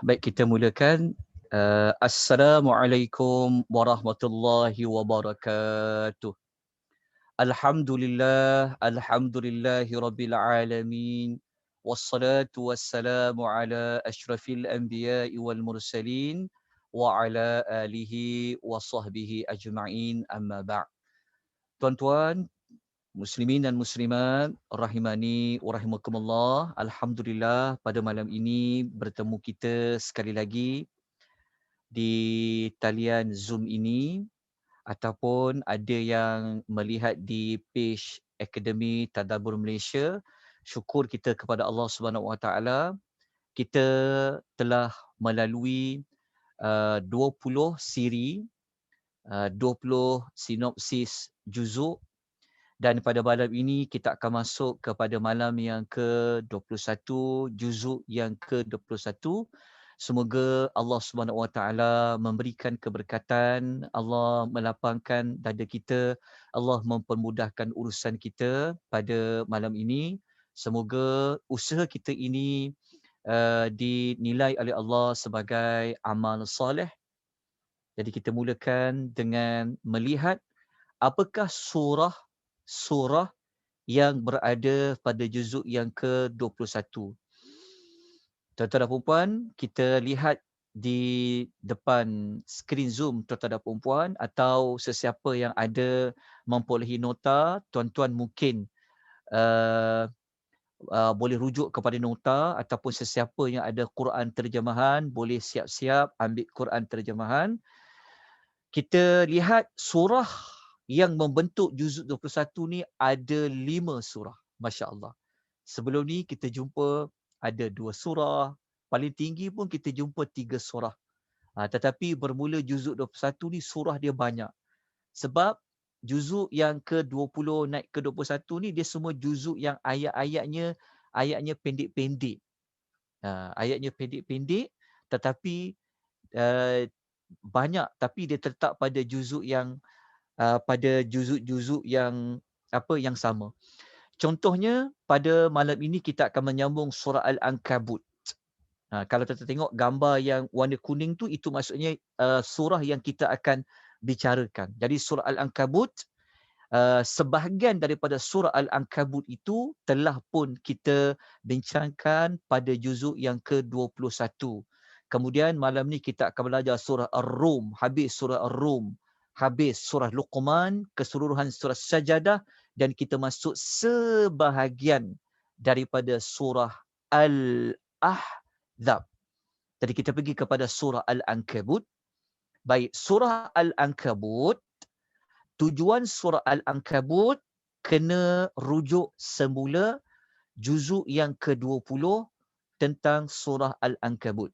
Baik, kita mulakan. Assalamualaikum warahmatullahi wabarakatuh. Alhamdulillahi rabbil alamin. Wassalatu wassalamu ala asyrafil anbiya'i wal mursalin wa ala alihi wa sahbihi ajma'in, amma ba'. Tuan-tuan, muslimin dan muslimat, rahimani wa rahimakumullah. Alhamdulillah, pada malam ini bertemu kita sekali lagi di talian Zoom ini, ataupun ada yang melihat di page Akademi Tadabbur Malaysia. Syukur kita kepada Allah Subhanahu Wa Taala, kita telah melalui 20 siri, 20 sinopsis juzuk, dan pada malam ini kita akan masuk kepada malam yang ke-21, juzuk yang ke-21. Semoga Allah Subhanahu Wa Taala memberikan keberkatan, Allah melapangkan dada kita, Allah mempermudahkan urusan kita pada malam ini. Semoga usaha kita ini dinilai oleh Allah sebagai amal soleh. Jadi kita mulakan dengan melihat apakah surah yang berada pada juzuk yang ke-21. Tuan-tuan dan puan, kita lihat di depan skrin Zoom tuan-tuan dan puan, atau sesiapa yang ada memperolehi nota, tuan-tuan mungkin boleh rujuk kepada nota, ataupun sesiapa yang ada Quran terjemahan boleh siap-siap ambil Quran terjemahan. Kita lihat surah yang membentuk juzuk 21 ni ada 5 surah. Masya Allah. Sebelum ni kita jumpa ada 2 surah. Paling tinggi pun kita jumpa 3 surah. Tetapi bermula juzuk 21 ni surah dia banyak. Sebab juzuk yang ke-20 naik ke-21 ni dia semua juzuk yang ayatnya pendek-pendek. Ayatnya pendek-pendek, tetapi banyak, tapi dia terletak pada juzuk yang pada juzuk-juzuk yang yang sama. Contohnya pada malam ini kita akan menyambung surah Al-Ankabut. Kalau kita tengok gambar yang warna kuning tu, itu maksudnya surah yang kita akan bicarakan. Jadi surah Al-Ankabut, sebahagian daripada surah Al-Ankabut itu telah pun kita bincangkan pada juzuk yang ke-21. Kemudian malam ni kita akan belajar surah Ar-Rum, habis surah Ar-Rum, habis surah Luqman, keseluruhan surah Sajadah, dan kita masuk sebahagian daripada surah Al-Ahzab. Jadi kita pergi kepada surah Al-Ankabut. Baik, surah Al-Ankabut, tujuan surah Al-Ankabut kena rujuk semula juzuk yang ke-20 tentang surah Al-Ankabut.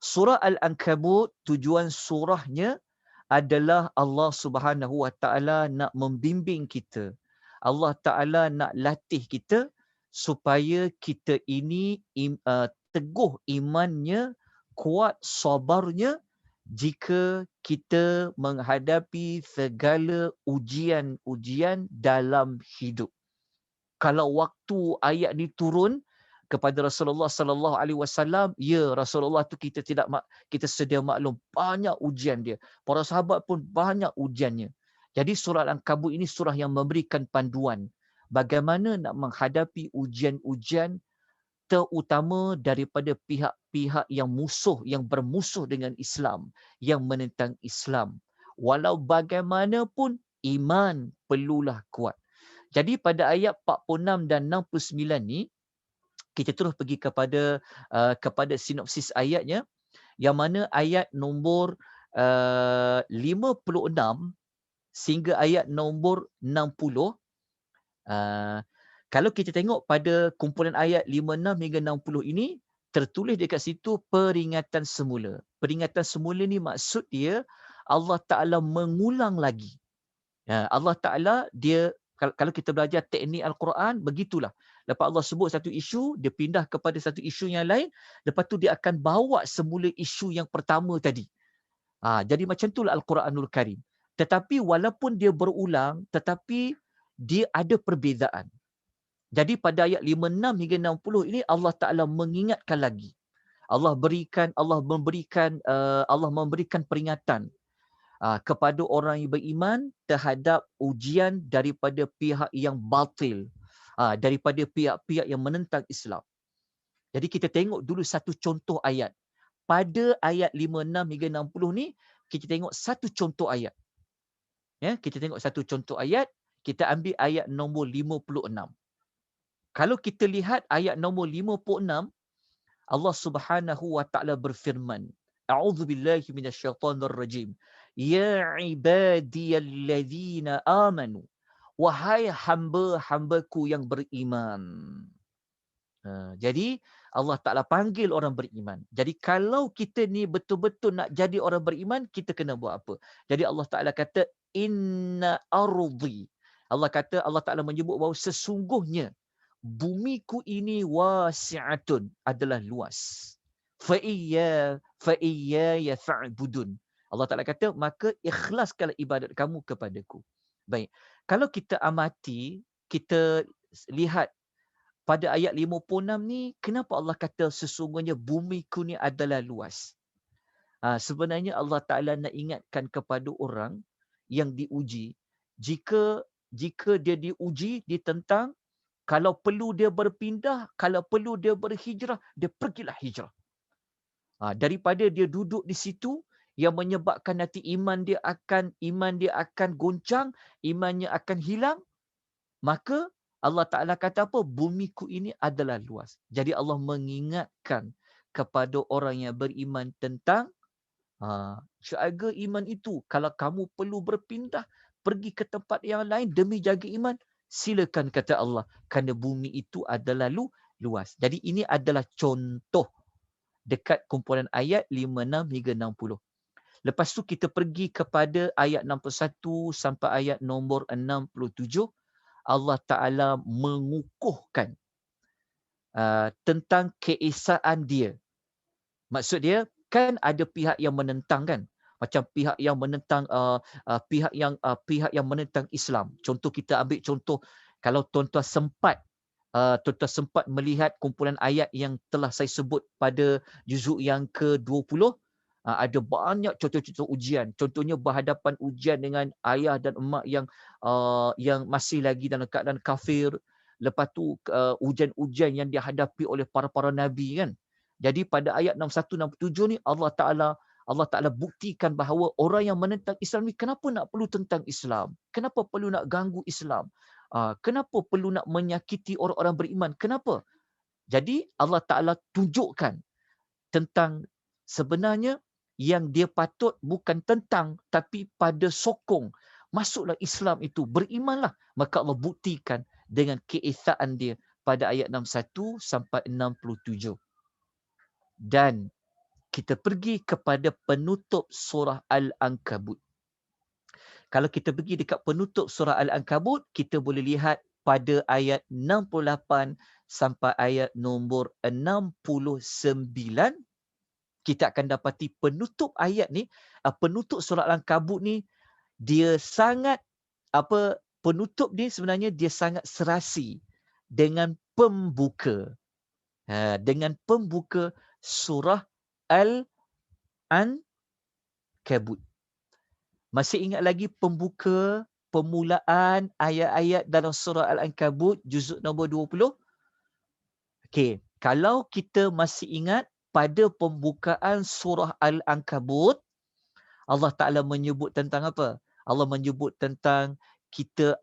Surah Al-Ankabut, tujuan surahnya adalah Allah Subhanahu Wa Taala nak membimbing kita. Allah Taala nak latih kita supaya kita ini teguh imannya, kuat sabarnya jika kita menghadapi segala ujian-ujian dalam hidup. Kalau waktu ayat ni turun kepada Rasulullah sallallahu alaihi wasallam, ya, Rasulullah tu kita sedia maklum banyak ujian dia. Para sahabat pun banyak ujiannya. Jadi surah Al-Ankabut ini surah yang memberikan panduan bagaimana nak menghadapi ujian-ujian, terutama daripada pihak-pihak yang bermusuh dengan Islam, yang menentang Islam. Walau bagaimanapun iman perlulah kuat. Jadi pada ayat 46 dan 69 ni, kita terus pergi kepada sinopsis ayatnya, yang mana ayat nombor 56 sehingga ayat nombor 60. Kalau kita tengok pada kumpulan ayat 56 hingga 60 ini, tertulis dekat situ peringatan semula. Peringatan semula ni maksud dia Allah Ta'ala mengulang lagi. Allah Ta'ala dia, kalau kita belajar teknik Al-Quran, begitulah. Lepas Allah sebut satu isu, dia pindah kepada satu isu yang lain, lepas tu dia akan bawa semula isu yang pertama tadi. Jadi macam itulah Al-Quranul Karim. Tetapi walaupun dia berulang, tetapi dia ada perbezaan. Jadi pada ayat 56 hingga 60 ini Allah Ta'ala mengingatkan lagi. Allah memberikan peringatan kepada orang yang beriman terhadap ujian daripada pihak yang batil, daripada pihak-pihak yang menentang Islam. Jadi kita tengok dulu satu contoh ayat. Pada ayat 56 hingga 60 ni, kita tengok satu contoh ayat. Ya, kita tengok satu contoh ayat, kita ambil ayat nombor 56. Kalau kita lihat ayat nombor 56, Allah Subhanahu wa taala berfirman, A'udzubillahi minasyaitonir rajim. Ya ibadiyalladzina amanu. Wahai hamba-hambaku yang beriman. Jadi Allah Ta'ala panggil orang beriman. Jadi kalau kita ni betul-betul nak jadi orang beriman, kita kena buat apa? Jadi Allah Ta'ala kata, Inna ardi. Allah Ta'ala menyebut bahawa sesungguhnya bumiku ini wasi'atun, adalah luas. Fa'iyya fa'budun. Allah Ta'ala kata, maka ikhlaskanlah ibadat kamu kepadaku. Baik. Kalau kita amati, kita lihat pada ayat 56 ni, kenapa Allah kata sesungguhnya bumiku ni adalah luas? Sebenarnya Allah Ta'ala nak ingatkan kepada orang yang diuji, jika dia diuji, ditentang, kalau perlu dia berpindah, kalau perlu dia berhijrah, dia pergilah hijrah. Daripada dia duduk di situ, yang menyebabkan nanti iman dia akan goncang, imannya akan hilang, maka Allah Ta'ala kata apa? Bumiku ini adalah luas. Jadi Allah mengingatkan kepada orang yang beriman tentang syurga iman itu. Kalau kamu perlu berpindah, pergi ke tempat yang lain demi jaga iman, silakan, kata Allah. Kerana bumi itu adalah luas. Jadi ini adalah contoh dekat kumpulan ayat 56 hingga 60. Lepas tu kita pergi kepada ayat 61 sampai ayat nombor 67. Allah Ta'ala mengukuhkan tentang keesaan dia. Maksud dia, kan ada pihak yang menentang kan? Macam pihak yang menentang pihak yang menentang Islam. Contoh, kita ambil contoh, kalau tuan-tuan sempat melihat kumpulan ayat yang telah saya sebut pada juzuk yang ke-20, ada banyak contoh-contoh ujian. Contohnya berhadapan ujian dengan ayah dan emak yang masih lagi dalam keadaan kafir. Lepas tu ujian-ujian yang dihadapi oleh para nabi kan. Jadi pada ayat 61 67 ni Allah Ta'ala buktikan bahawa orang yang menentang Islam ni kenapa nak perlu tentang Islam? Kenapa perlu nak ganggu Islam? Kenapa perlu nak menyakiti orang-orang beriman? Kenapa? Jadi Allah Ta'ala tunjukkan tentang sebenarnya yang dia patut bukan tentang, tapi pada sokong. Masuklah Islam itu, berimanlah. Maka Allah buktikan dengan keesaan dia pada ayat 61 sampai 67. Dan kita pergi kepada penutup surah Al-Ankabut. Kalau kita pergi dekat penutup surah Al-Ankabut, kita boleh lihat pada ayat 68 sampai ayat nombor 69, kita akan dapati penutup ayat ni, penutup surah Al-Ankabut ni, dia sangat, penutup dia sebenarnya dia sangat serasi dengan pembuka. Dengan pembuka surah Al-Ankabut. Masih ingat lagi pembuka, permulaan ayat-ayat dalam surah Al-Ankabut, juzuk nombor 20? Okey, kalau kita masih ingat, pada pembukaan surah Al-Ankabut, Allah Ta'ala menyebut tentang apa? Allah menyebut tentang kita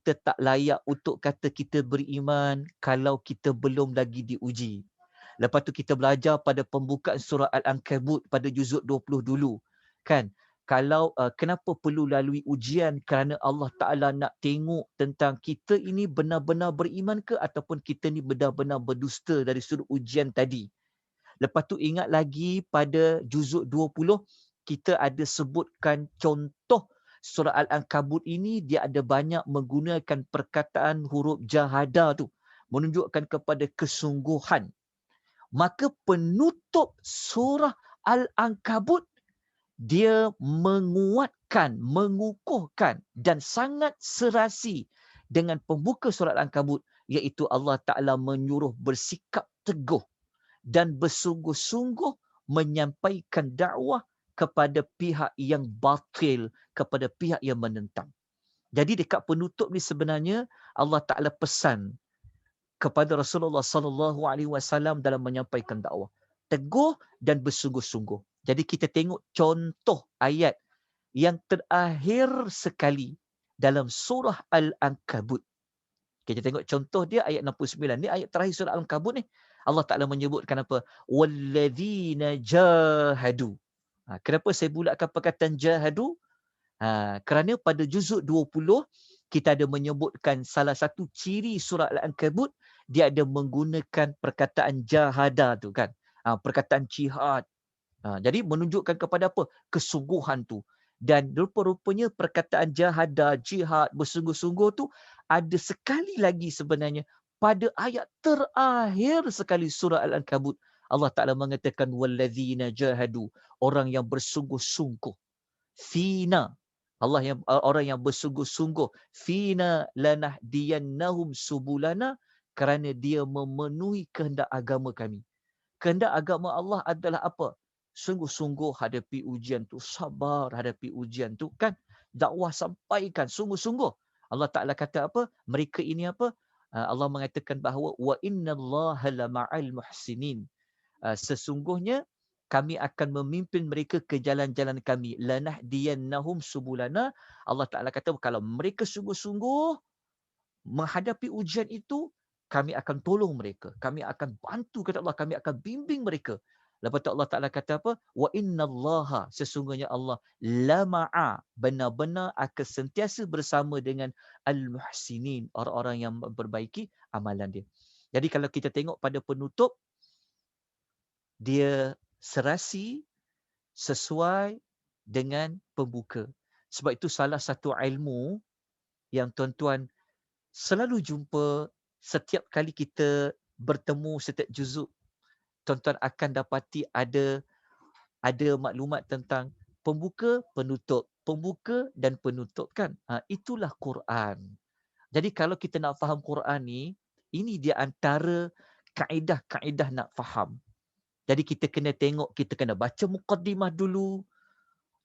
tak layak untuk kata kita beriman kalau kita belum lagi diuji. Lepas tu kita belajar pada pembukaan surah Al-Ankabut pada juzuk 20 dulu. Kan? Kalau kenapa perlu lalui ujian? Kerana Allah Ta'ala nak tengok tentang kita ini benar-benar beriman ke ataupun kita ni benar-benar berdusta dari sudut ujian tadi. Lepas tu ingat lagi pada juzuk 20, kita ada sebutkan contoh surah Al-Ankabut ini, dia ada banyak menggunakan perkataan huruf jahadah tu, menunjukkan kepada kesungguhan. Maka penutup surah Al-Ankabut, dia menguatkan, mengukuhkan dan sangat serasi dengan pembuka surah Al-Ankabut, iaitu Allah Ta'ala menyuruh bersikap teguh dan bersungguh-sungguh menyampaikan dakwah kepada pihak yang batil, kepada pihak yang menentang. Jadi dekat penutup ni sebenarnya Allah Taala pesan kepada Rasulullah sallallahu alaihi wasallam dalam menyampaikan dakwah. Teguh dan bersungguh-sungguh. Jadi kita tengok contoh ayat yang terakhir sekali dalam surah Al-Ankabut. Kita tengok contoh dia ayat 69. Ni ayat terakhir surah Al-Ankabut ni. Allah Ta'ala menyebutkan apa? Walladzina jahadu. Kenapa saya bulatkan perkataan jahadu? Kerana pada juzuk 20, kita ada menyebutkan salah satu ciri surah Al-Ankabut, dia ada menggunakan perkataan jahada tu kan. Perkataan jihad. Jadi menunjukkan kepada apa? Kesungguhan tu. Dan rupa-rupanya perkataan jahada, jihad, bersungguh-sungguh tu ada sekali lagi sebenarnya pada ayat terakhir sekali surah Al-Ankabut. Allah Ta'ala mengatakan walladzina jahadu, orang yang bersungguh-sungguh. Fina, orang yang bersungguh-sungguh. Fina lanahdiyannahum subulana, kerana dia memenuhi kehendak agama kami. Kehendak agama Allah adalah apa? Sungguh-sungguh hadapi ujian tu, sabar hadapi ujian tu kan. Dakwah sampaikan sungguh-sungguh. Allah Ta'ala kata apa? Mereka ini apa? Allah mengatakan bahawa wa innallaha lama'al muhsinin. Sesungguhnya kami akan memimpin mereka ke jalan-jalan kami. Lanahdiyannahum subulana. Allah Ta'ala kata kalau mereka sungguh-sungguh menghadapi ujian itu, kami akan tolong mereka. Kami akan bantu, kata Allah. Kami akan bimbing mereka. Lepas tu Allah Ta'ala kata apa? Wa innallaha, sesungguhnya Allah, lama'a, benar-benar akan sentiasa bersama dengan al-muhsinin, orang-orang yang memperbaiki amalan dia. Jadi kalau kita tengok pada penutup, dia serasi sesuai dengan pembuka. Sebab itu salah satu ilmu yang tuan-tuan selalu jumpa setiap kali kita bertemu setiap juzuk, tuan-tuan akan dapati ada maklumat tentang pembuka, penutup, pembuka dan penutup kan. Itulah Quran. Jadi kalau kita nak faham Quran ni, ini dia antara kaedah-kaedah nak faham. Jadi kita kena tengok, kita kena baca muqaddimah dulu.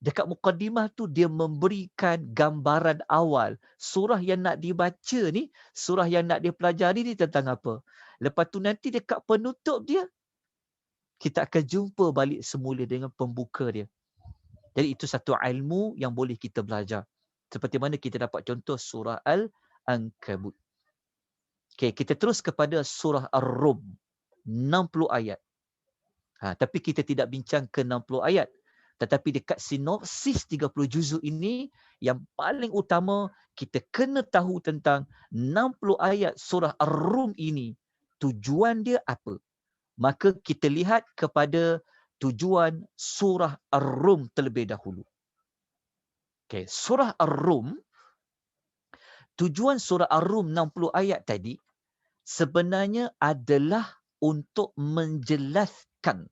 Dekat muqaddimah tu dia memberikan gambaran awal. Surah yang nak dibaca ni, surah yang nak dipelajari ni tentang apa. Lepas tu nanti dekat penutup dia, kita akan jumpa balik semula dengan pembuka dia. Jadi itu satu ilmu yang boleh kita belajar. Seperti mana kita dapat contoh surah Al-Ankabut. Okay, kita terus kepada surah Ar-Rum. 60 ayat. Tapi kita tidak bincang ke 60 ayat. Tetapi dekat sinopsis 30 juzuk ini, yang paling utama, kita kena tahu tentang 60 ayat surah Ar-Rum ini. Tujuan dia apa? Maka kita lihat kepada tujuan surah Ar-Rum terlebih dahulu. Okay, surah Ar-Rum, tujuan surah Ar-Rum 60 ayat tadi, sebenarnya adalah untuk menjelaskan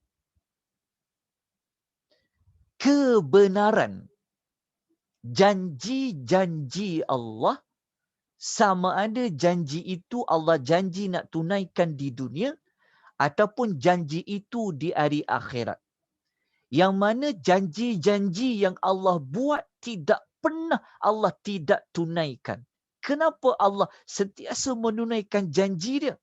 kebenaran janji-janji Allah, sama ada janji itu Allah janji nak tunaikan di dunia ataupun janji itu di hari akhirat. Yang mana janji-janji yang Allah buat tidak pernah Allah tidak tunaikan. Kenapa Allah sentiasa menunaikan janji dia?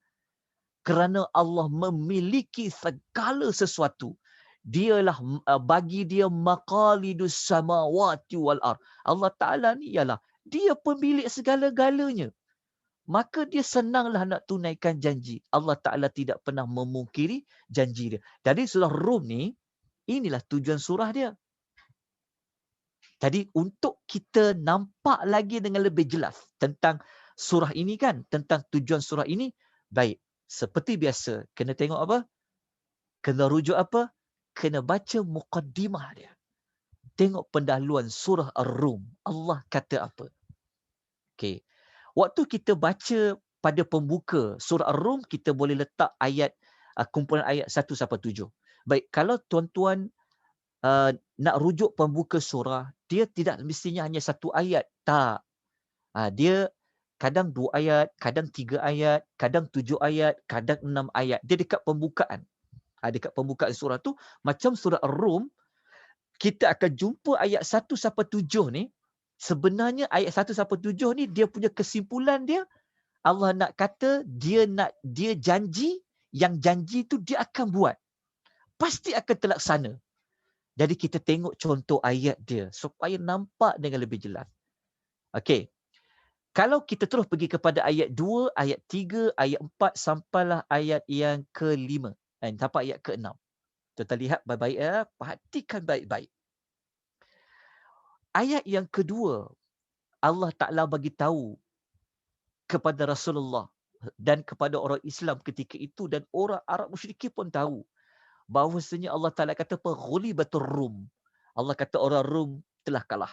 Kerana Allah memiliki segala sesuatu. Dialah bagi dia maqalidus samawati wal ard. Allah Ta'ala ni ialah dia pemilik segala-galanya. Maka dia senanglah nak tunaikan janji. Allah Ta'ala tidak pernah memungkiri janji dia. Jadi surah Rum ni, inilah tujuan surah dia. Jadi untuk kita nampak lagi dengan lebih jelas tentang surah ini kan, tentang tujuan surah ini, baik, seperti biasa, kena tengok apa? Kena rujuk apa? Kena baca muqaddimah dia. Tengok pendahuluan surah Ar-Rum. Allah kata apa? Okay. Waktu kita baca pada pembuka surah Ar-Rum, kita boleh letak ayat, kumpulan ayat 1 sampai 7. Baik, kalau tuan-tuan nak rujuk pembuka surah, dia tidak mestinya hanya satu ayat. Tak. Dia kadang 2 ayat, kadang 3 ayat, kadang 7 ayat, kadang 6 ayat. Dia dekat pembukaan. Dekat pembukaan surah tu, macam surah Ar-Rum, kita akan jumpa ayat 1 sampai 7 ni, sebenarnya ayat 1 sampai 7 ni dia punya kesimpulan dia, Allah nak kata dia janji, yang janji tu dia akan buat. Pasti akan terlaksana. Jadi kita tengok contoh ayat dia supaya nampak dengan lebih jelas. Okey. Kalau kita terus pergi kepada ayat 2, ayat 3, ayat 4 sampailah ayat yang ke-5 dan sampai ayat ke-6. Kita lihat baik-baik ya, perhatikan baik-baik. Ayat yang kedua, Allah Ta'ala bagi tahu kepada Rasulullah dan kepada orang Islam ketika itu dan orang Arab musyrikin pun tahu bahawasanya Allah Ta'ala kata ghulibatur Rum. Allah kata orang Rum telah kalah.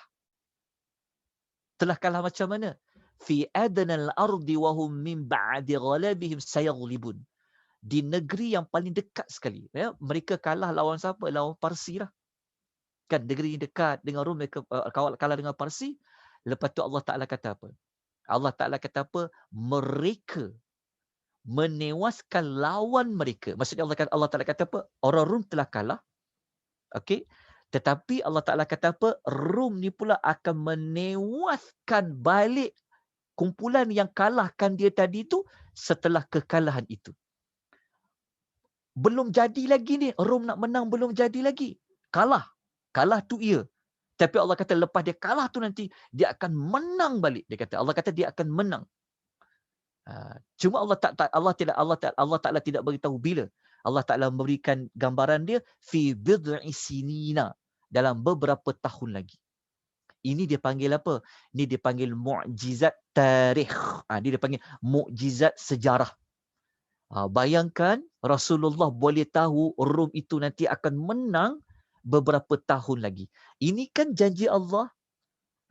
Telah kalah macam mana? Fi adnal ardi wa hum min ba'di ghalabihim sayaghlibun. Di negeri yang paling dekat sekali. Ya, mereka kalah lawan siapa? Lawan Parsi lah. Kan negeri dekat dengan Rum, mereka kalah dengan Parsi. Lepas tu Allah Ta'ala kata apa? Allah Ta'ala kata apa? Mereka menewaskan lawan mereka. Maksudnya Allah Ta'ala kata apa? Orang Rum telah kalah. Okey. Tetapi Allah Ta'ala kata apa? Rum ni pula akan menewaskan balik kumpulan yang kalahkan dia tadi tu setelah kekalahan itu. Belum jadi lagi ni. Rom nak menang belum jadi lagi. Kalah. Kalah tu ia. Tapi Allah kata lepas dia kalah tu nanti, dia akan menang balik. Dia kata, Allah kata dia akan menang. Cuma Allah Ta'ala tidak beritahu bila. Allah Ta'ala memberikan gambaran dia, fi bid'i sinina. Dalam beberapa tahun lagi. Ini dia panggil apa? Ini dia panggil mu'jizat tarikh. Dia panggil mu'jizat sejarah. Bayangkan Rasulullah boleh tahu Rom itu nanti akan menang beberapa tahun lagi. Ini kan janji Allah.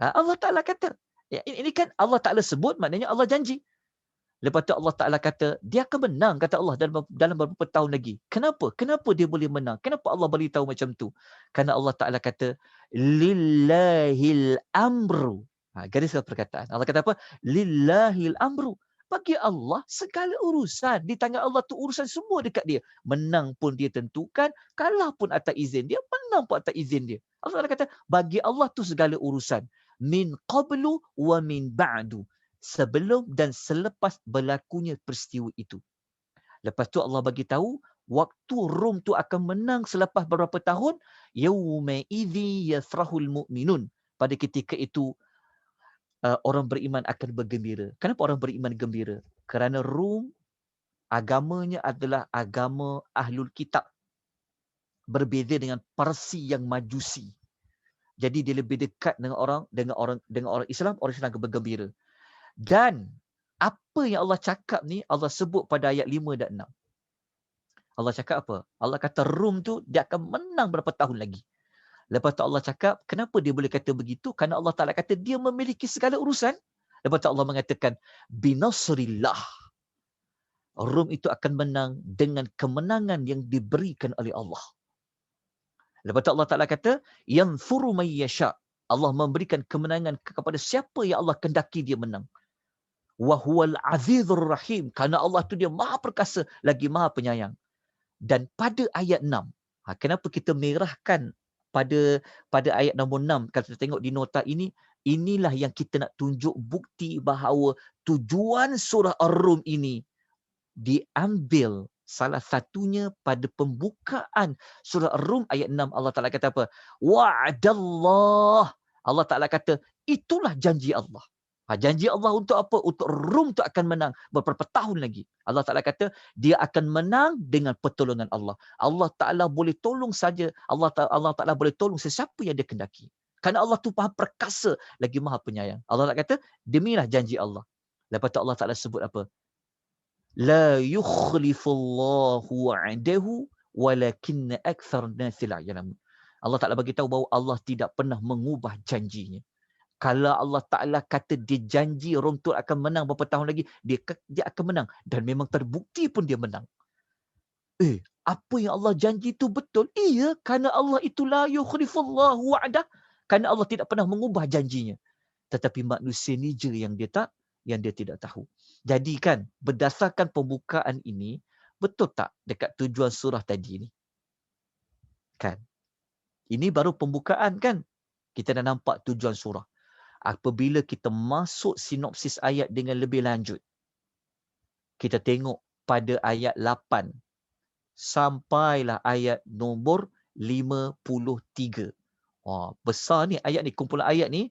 Allah Ta'ala kata. Ini kan Allah Ta'ala sebut, maknanya Allah janji. Lepas tu Allah Ta'ala kata, dia akan menang, kata Allah, dalam beberapa tahun lagi. Kenapa? Kenapa dia boleh menang? Kenapa Allah beritahu macam tu? Kerana Allah Ta'ala kata, lillahil amru. Garis perkataan. Allah kata apa? Lillahil amru. Bagi Allah, segala urusan. Di tangan Allah tu urusan semua dekat dia. Menang pun dia tentukan, kalah pun atas izin dia, menang pun atas izin dia. Allah Ta'ala kata, bagi Allah tu segala urusan. Min qablu wa min ba'du. Sebelum dan selepas berlakunya peristiwa itu. Lepas tu Allah bagi tahu waktu Rom tu akan menang selepas beberapa tahun, yauma idzi yafrahul mu'minun. Pada ketika itu orang beriman akan bergembira. Kenapa orang beriman gembira? Kerana Rom agamanya adalah agama Ahlul Kitab. Berbeza dengan Parsi yang Majusi. Jadi dia lebih dekat dengan orang Islam, orang Islam akan bergembira. Dan apa yang Allah cakap ni, Allah sebut pada ayat 5 dan 6. Allah cakap apa? Allah kata Rum tu dia akan menang berapa tahun lagi. Lepas tu Allah cakap, kenapa dia boleh kata begitu? Kerana Allah Ta'ala kata dia memiliki segala urusan. Lepas tu Allah mengatakan, binasrillah. Rum itu akan menang dengan kemenangan yang diberikan oleh Allah. Lepas tu Allah Ta'ala kata, yanfuru may yasha. Allah memberikan kemenangan kepada siapa yang Allah kendaki dia menang. Wahuwal azizur rahim. Kerana Allah tu dia maha perkasa lagi maha penyayang. Dan pada ayat 6. Kenapa kita merahkan pada ayat nombor 6. Kalau kita tengok di nota ini. Inilah yang kita nak tunjuk bukti bahawa tujuan surah Ar-Rum ini diambil salah satunya pada pembukaan surah Ar-Rum ayat 6. Allah Ta'ala kata apa? Wa'adallah. Allah Ta'ala kata itulah janji Allah. Janji Allah untuk apa? Untuk Rum tu akan menang beberapa tahun lagi. Allah Ta'ala kata dia akan menang dengan pertolongan Allah. Allah Ta'ala boleh tolong saja. Allah Ta'ala boleh tolong sesiapa yang dia kendaki. Kerana Allah tu maha perkasa lagi maha penyayang. Allah Ta'ala kata demilah janji Allah. Lepas tu Allah Ta'ala sebut apa? La yukhlifullahu wa'adahu walakinna akthar nasi la ya'lamun. Allah Ta'ala bagi tahu bahawa Allah tidak pernah mengubah janjinya. Kalau Allah Ta'ala kata dia janji Rom tu akan menang beberapa tahun lagi, dia akan menang. Dan memang terbukti pun dia menang. Apa yang Allah janji itu betul? Iya, kerana Allah itu la yukhlifullahu wa'adah. Kerana Allah tidak pernah mengubah janjinya. Tetapi manusia ni je yang dia tidak tahu. Jadi kan, berdasarkan pembukaan ini, Betul tak dekat tujuan surah tadi ni? Kan? Ini baru pembukaan kan? Kita dah nampak tujuan surah. Apabila kita masuk sinopsis ayat dengan lebih lanjut, kita tengok pada ayat 8 sampailah ayat nombor 53. Wah, besar ni ayat ni, kumpulan ayat ni.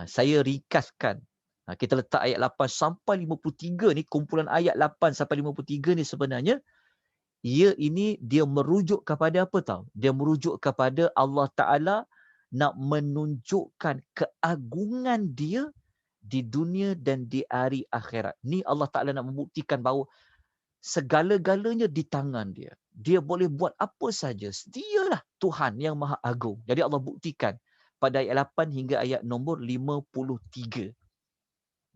Saya ringkaskan. Kita letak ayat 8 sampai 53 ni, kumpulan ayat 8 sampai 53 ni sebenarnya, dia merujuk kepada apa tahu? Dia merujuk kepada Allah Ta'ala nak menunjukkan keagungan dia di dunia dan di hari akhirat. Ni Allah Ta'ala nak membuktikan bahawa segala-galanya di tangan dia. Dia boleh buat apa saja. Dialah Tuhan yang Maha Agung. Jadi Allah buktikan pada ayat 8 hingga ayat nombor 53.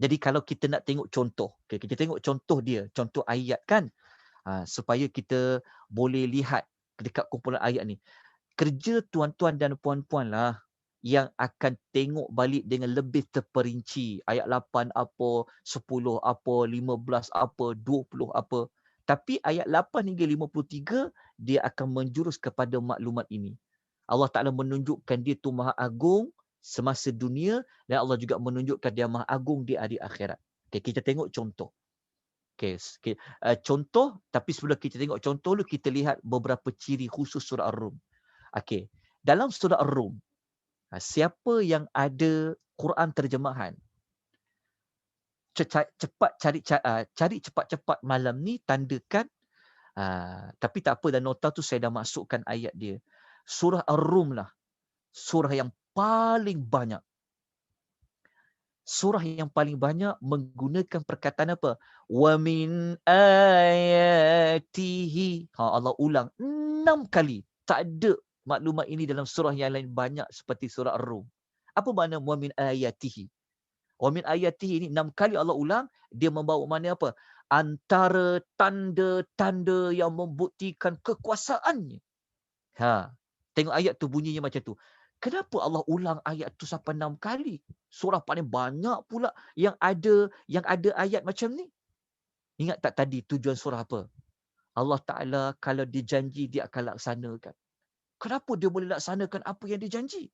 Jadi kalau kita nak tengok contoh, kita tengok contoh dia, contoh ayat kan, supaya kita boleh lihat dekat kumpulan ayat ni. Kerja tuan-tuan dan puan-puan lah yang akan tengok balik dengan lebih terperinci. Ayat 8 apa, 10 apa, 15 apa, 20 apa. Tapi ayat 8 hingga 53, dia akan menjurus kepada maklumat ini. Allah Ta'ala menunjukkan dia tu Maha Agung semasa dunia, dan Allah juga menunjukkan dia Maha Agung di hari akhirat. Okay, kita tengok contoh. Okay. Contoh, tapi sebelum kita tengok contoh dulu, kita lihat beberapa ciri khusus surah Ar-Rum. Okay. Dalam surah Ar-Rum, siapa yang ada Quran terjemahan, cepat cari cepat-cepat malam ni, tandakan. Tapi tak apa, dan nota tu saya dah masukkan ayat dia. Surah Ar-Rum lah surah yang paling banyak. Surah yang paling banyak menggunakan perkataan apa? Wa min ayatihi. Allah ulang 6 kali. Tak ada maklumat ini dalam surah yang lain banyak seperti surah Ar-Rum. Apa makna wa min ayatihi? Wa min ayatihi ini 6 kali Allah ulang. Dia membawa makna apa? Antara tanda-tanda yang membuktikan kekuasaannya. Tengok ayat tu bunyinya macam tu. Kenapa Allah ulang ayat tu sampai 6 kali? Surah paling banyak pula yang ada ayat macam ni. Ingat tak tadi tujuan surah apa? Allah Ta'ala kalau dia janji, dia akan laksanakan. Kenapa dia boleh laksanakan apa yang dia janji?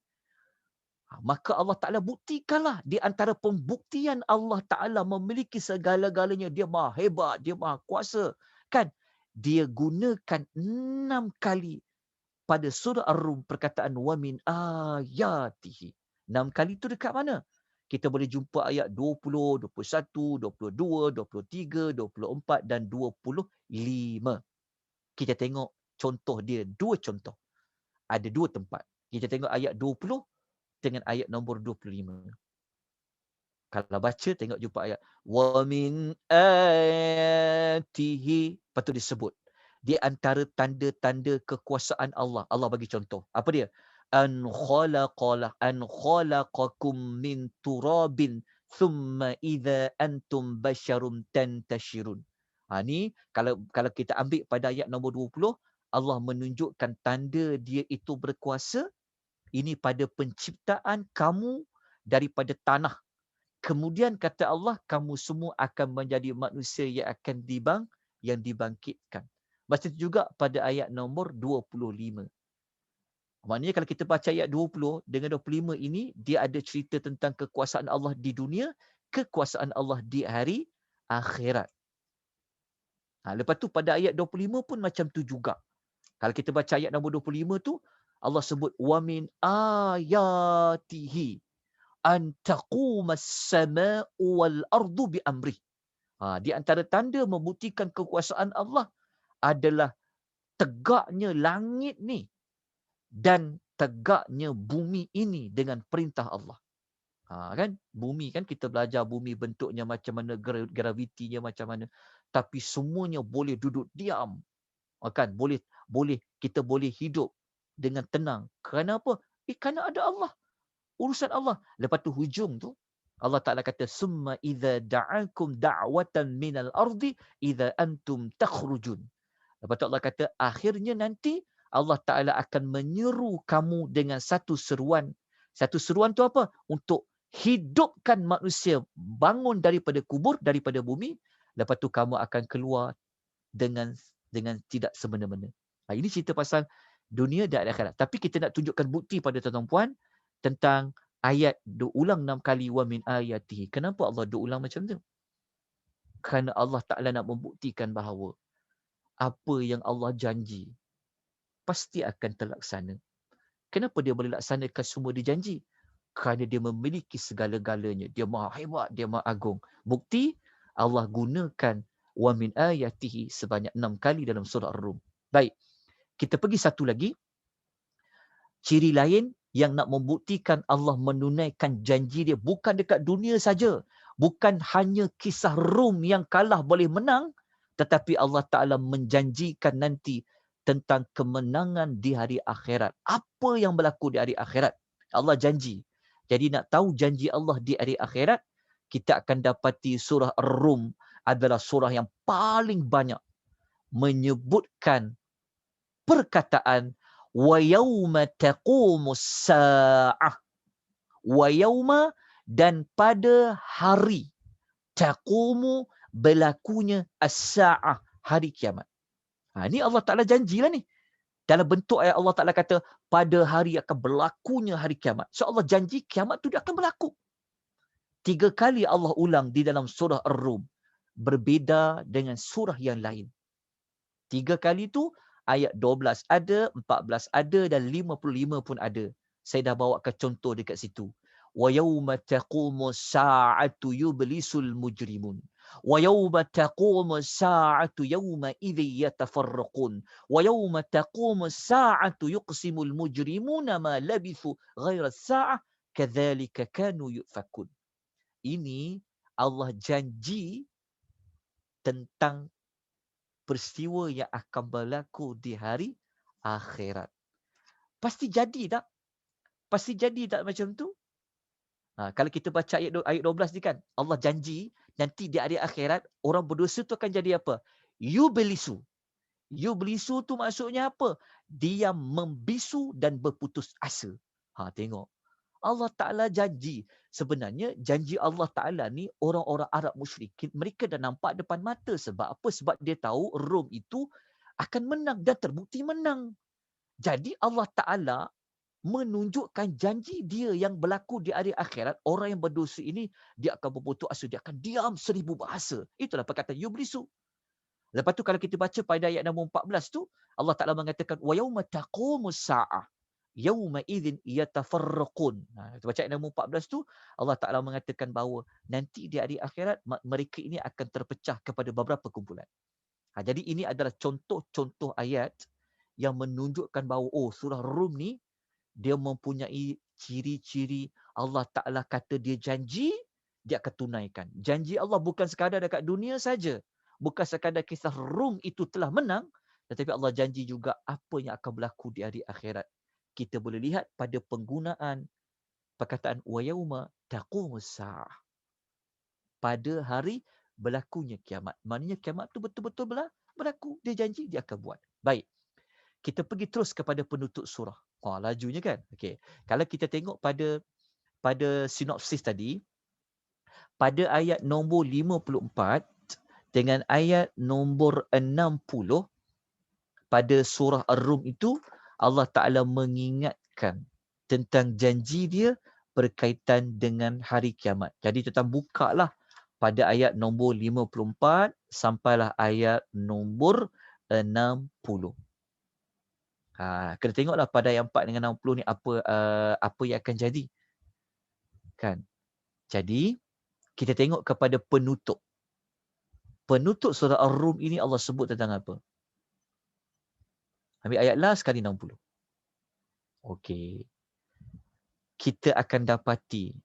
Maka Allah Ta'ala buktikanlah. Di antara pembuktian Allah Ta'ala memiliki segala-galanya. Dia maha hebat, dia maha kuasa. Kan? Dia gunakan 6 kali pada surah Ar-Rum perkataan wa min ayatihi. 6 kali tu dekat mana? Kita boleh jumpa ayat 20, 21, 22, 23, 24 dan 25. Kita tengok contoh dia, 2 contoh. Ada 2 tempat. Kita tengok ayat 20 dengan ayat nombor 25. Kalau baca tengok jumpa ayat wa min ayatihi, patut disebut di antara tanda-tanda kekuasaan Allah. Allah bagi contoh. Apa dia? An khalaqakum min turabin thumma idza antum basyarum tantashirun. Ni kalau kita ambil pada ayat nombor 20, Allah menunjukkan tanda dia itu berkuasa ini pada penciptaan kamu daripada tanah. Kemudian kata Allah, kamu semua akan menjadi manusia yang akan dibangkitkan. Baca juga pada ayat nombor 25. Maknanya kalau kita baca ayat 20 dengan 25 ini, dia ada cerita tentang kekuasaan Allah di dunia, kekuasaan Allah di hari akhirat. Lepas tu pada ayat 25 pun macam tu juga. Kalau kita baca ayat nombor 25 tu, Allah sebut, وَمِنْ آيَاتِهِ أَنْ تَقُومَ السَّمَاءُ وَالْأَرْضُ بِأَمْرِهِ. Di antara tanda membuktikan kekuasaan Allah adalah tegaknya langit ni dan tegaknya bumi ini dengan perintah Allah. Kan? Bumi kan kita belajar bumi bentuknya macam mana, gravitinya macam mana. Tapi semuanya boleh duduk diam. Kan? Boleh kita boleh hidup dengan tenang. Kenapa? Kerana ada Allah. Urusan Allah. Lepas tu hujung tu Allah Ta'ala kata summa idza da'akum da'watan minal ardi idza antum takhrujun. Lepas tu Allah kata akhirnya nanti Allah Ta'ala akan menyeru kamu dengan satu seruan. Satu seruan tu apa? Untuk hidupkan manusia, bangun daripada kubur, daripada bumi. Lepas tu kamu akan keluar dengan tidak semena-mena. Ini cerita pasal dunia dan akhirat. Tapi kita nak tunjukkan bukti pada tuan-tuan puan tentang ayat diulang 6 kali wa min ayatihi. Kenapa Allah diulang macam tu? Kerana Allah Ta'ala nak membuktikan bahawa apa yang Allah janji pasti akan terlaksana. Kenapa dia boleh laksanakan semua dia janji? Kerana dia memiliki segala-galanya. Dia maha hebat, dia maha agung. Bukti, Allah gunakan wa min ayatihi sebanyak 6 kali dalam surah Ar-Rum. Baik, kita pergi satu lagi. Ciri lain yang nak membuktikan Allah menunaikan janji dia bukan dekat dunia saja. Bukan hanya kisah Rum yang kalah boleh menang, tetapi Allah Ta'ala menjanjikan nanti tentang kemenangan di hari akhirat. Apa yang berlaku di hari akhirat? Allah janji. Jadi nak tahu janji Allah di hari akhirat, kita akan dapati surah Ar-Rum adalah surah yang paling banyak menyebutkan perkataan wa yauma taqumus saa'ah. Wa yauma, dan pada hari taqumu, berlakunya as-saa'ah, hari kiamat. Ini Allah Ta'ala janjilah ni. Dalam bentuk ayat Allah Ta'ala kata, pada hari akan berlakunya hari kiamat. So Allah janji kiamat tu dia akan berlaku. 3 kali Allah ulang di dalam surah Ar-Rum. Berbeza dengan surah yang lain. 3 kali tu ayat 12 ada, 14 ada dan 55 pun ada. Saya dah bawakan contoh dekat situ. Wa yauma taqumu sa'atu yublisul mujrimun. Wa yauma taqumu sa'atu yauma idzi yatafarraqun. Wa yauma taqumu sa'atu yuqsimul mujrimuna ma labithu ghaira sa'ah kadzalika kanu yufakun. Ini Allah janji tentang peristiwa yang akan berlaku di hari akhirat. Pasti jadi tak? Pasti jadi tak macam tu? Kalau kita baca ayat 12 ni kan, Allah janji nanti di hari akhirat orang berdosa tu akan jadi apa? Yublisu. Yublisu tu maksudnya apa? Dia membisu dan berputus asa. Tengok. Allah Ta'ala janji. Sebenarnya janji Allah Ta'ala ni orang-orang Arab musyrikin, mereka dah nampak depan mata. Sebab apa? Sebab dia tahu Rom itu akan menang dan terbukti menang. Jadi Allah Ta'ala menunjukkan janji dia yang berlaku di hari akhirat. Orang yang berdosa ini, dia akan berputus asa. Dia akan diam 1000 bahasa. Itulah perkataan yublisu. Lepas tu kalau kita baca pada ayat nombor 14 tu, Allah Ta'ala mengatakan, wa yauma taqumus sa'ah yauma idzin yatafarraqun. Kita baca ayat nombor 14 tu, Allah Ta'ala mengatakan bahawa nanti di hari akhirat, mereka ini akan terpecah kepada beberapa kumpulan. Jadi ini adalah contoh-contoh ayat yang menunjukkan bahawa surah Rum ni, dia mempunyai ciri-ciri Allah Ta'ala kata dia janji, dia akan tunaikan. Janji Allah bukan sekadar dekat dunia saja. Bukan sekadar kisah Rum itu telah menang, tetapi Allah janji juga apa yang akan berlaku di hari akhirat. Kita boleh lihat pada penggunaan perkataan wa yauma taqumus saa'ah. Pada hari berlakunya kiamat. Maknanya kiamat tu betul-betul berlaku. Dia janji, dia akan buat. Baik. Kita pergi terus kepada penutup surah. Lajunya kan? Okey. Kalau kita tengok pada sinopsis tadi, pada ayat nombor 54 dengan ayat nombor 60 pada surah Ar-Rum itu, Allah Ta'ala mengingatkan tentang janji dia berkaitan dengan hari kiamat. Jadi tuan bukalah pada ayat nombor 54 sampailah ayat nombor 60. Kena tengoklah pada ayat 4 dengan 60 ni apa yang akan jadi. Kan? Jadi, kita tengok kepada penutup. Penutup surah Ar-Rum ini Allah sebut tentang apa? Ambil ayat last sekali 60. Okey. Kita akan dapati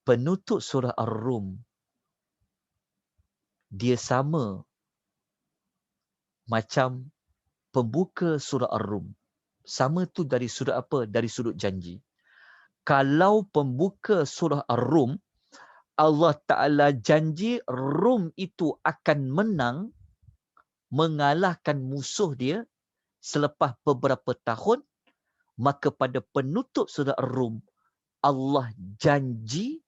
penutup surah Ar-Rum dia sama macam pembuka surah Ar-Rum. Sama tu dari sudut apa? Dari sudut janji. Kalau pembuka surah Ar-Rum, Allah Ta'ala janji Rum itu akan menang, mengalahkan musuh dia selepas beberapa tahun, maka pada penutup surah Ar-Rum, Allah janji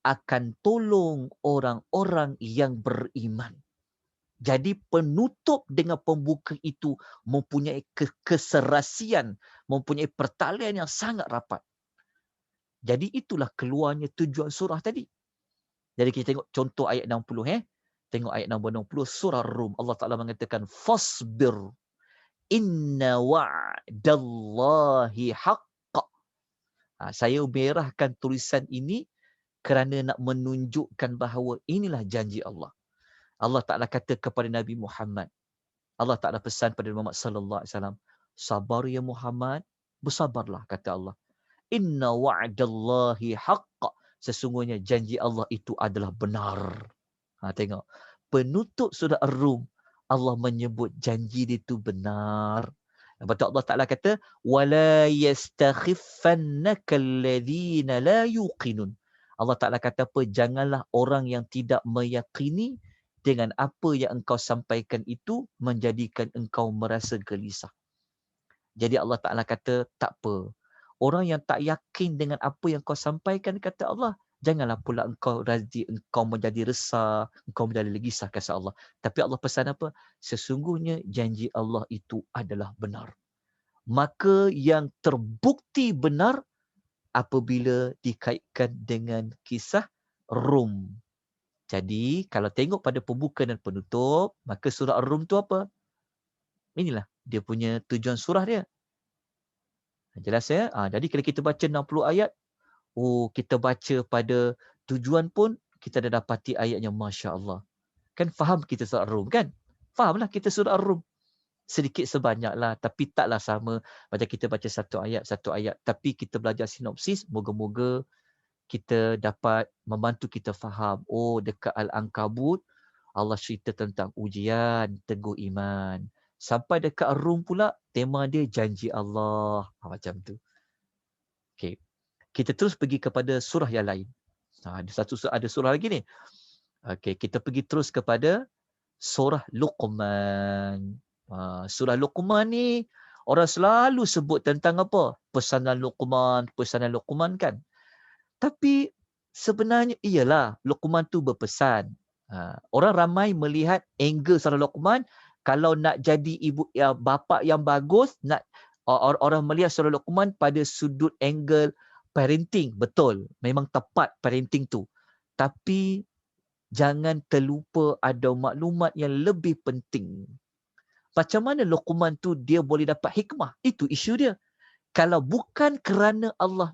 akan tolong orang-orang yang beriman. Jadi penutup dengan pembuka itu mempunyai keserasian, mempunyai pertalian yang sangat rapat. Jadi itulah keluarnya tujuan surah tadi. Jadi kita tengok contoh ayat 60 Tengok ayat nombor 60 surah Rum. Allah Taala mengatakan fasbir inna wa'dallahi haqq. Saya merahkan tulisan ini kerana nak menunjukkan bahawa inilah janji Allah. Allah Taala kata kepada Nabi Muhammad. Allah Taala pesan pada Muhammad sallallahu alaihi wasallam, sabar ya Muhammad, bersabarlah kata Allah. Inna wa'dallahi haqq. Sesungguhnya janji Allah itu adalah benar. Tengok. Penutup surah Ar-Rum, Allah menyebut janji dia itu benar. Lepas tu Allah Ta'ala kata, وَلَا يَسْتَخِفَّنَّكَ الَّذِينَ لَا يُقِنُونَ. Allah Ta'ala kata apa? Janganlah orang yang tidak meyakini dengan apa yang engkau sampaikan itu menjadikan engkau merasa gelisah. Jadi Allah Ta'ala kata, tak apa. Orang yang tak yakin dengan apa yang kau sampaikan, kata Allah, janganlah pula engkau menjadi resah, engkau menjadi gelisah, kata Allah. Tapi Allah pesan apa? Sesungguhnya janji Allah itu adalah benar. Maka yang terbukti benar apabila dikaitkan dengan kisah Rum. Jadi kalau tengok pada pembuka dan penutup, maka surah Ar-Rum tu apa? Inilah dia punya tujuan surah dia. Jelas ya? Jadi kalau kita baca 60 ayat, kita baca pada tujuan pun, kita dah dapati ayatnya Masya Allah. Kan faham kita surah Ar-Rum kan? Fahamlah kita surah Ar-Rum. Sedikit sebanyak lah, tapi taklah sama macam kita baca satu ayat. Tapi kita belajar sinopsis, moga-moga kita dapat membantu kita faham. Dekat Al-Ankabut, Allah cerita tentang ujian, teguh iman. Sampai dekat Ar-Rum pula, tema dia janji Allah. Macam tu. Okay. Kita terus pergi kepada surah yang lain. Ada surah lagi ni. Okay, kita pergi terus kepada surah Luqman. Surah Luqman ni, orang selalu sebut tentang apa? Pesanan Luqman kan. Tapi sebenarnya iyalah, Luqman tu berpesan. Orang ramai melihat angle surah Luqman, kalau nak jadi bapa yang bagus, orang melihat surah Luqman pada sudut angle parenting. Betul, memang tepat parenting tu. Tapi jangan terlupa ada maklumat yang lebih penting. Macam mana Luqman tu dia boleh dapat hikmah? Itu isu dia. Kalau bukan kerana Allah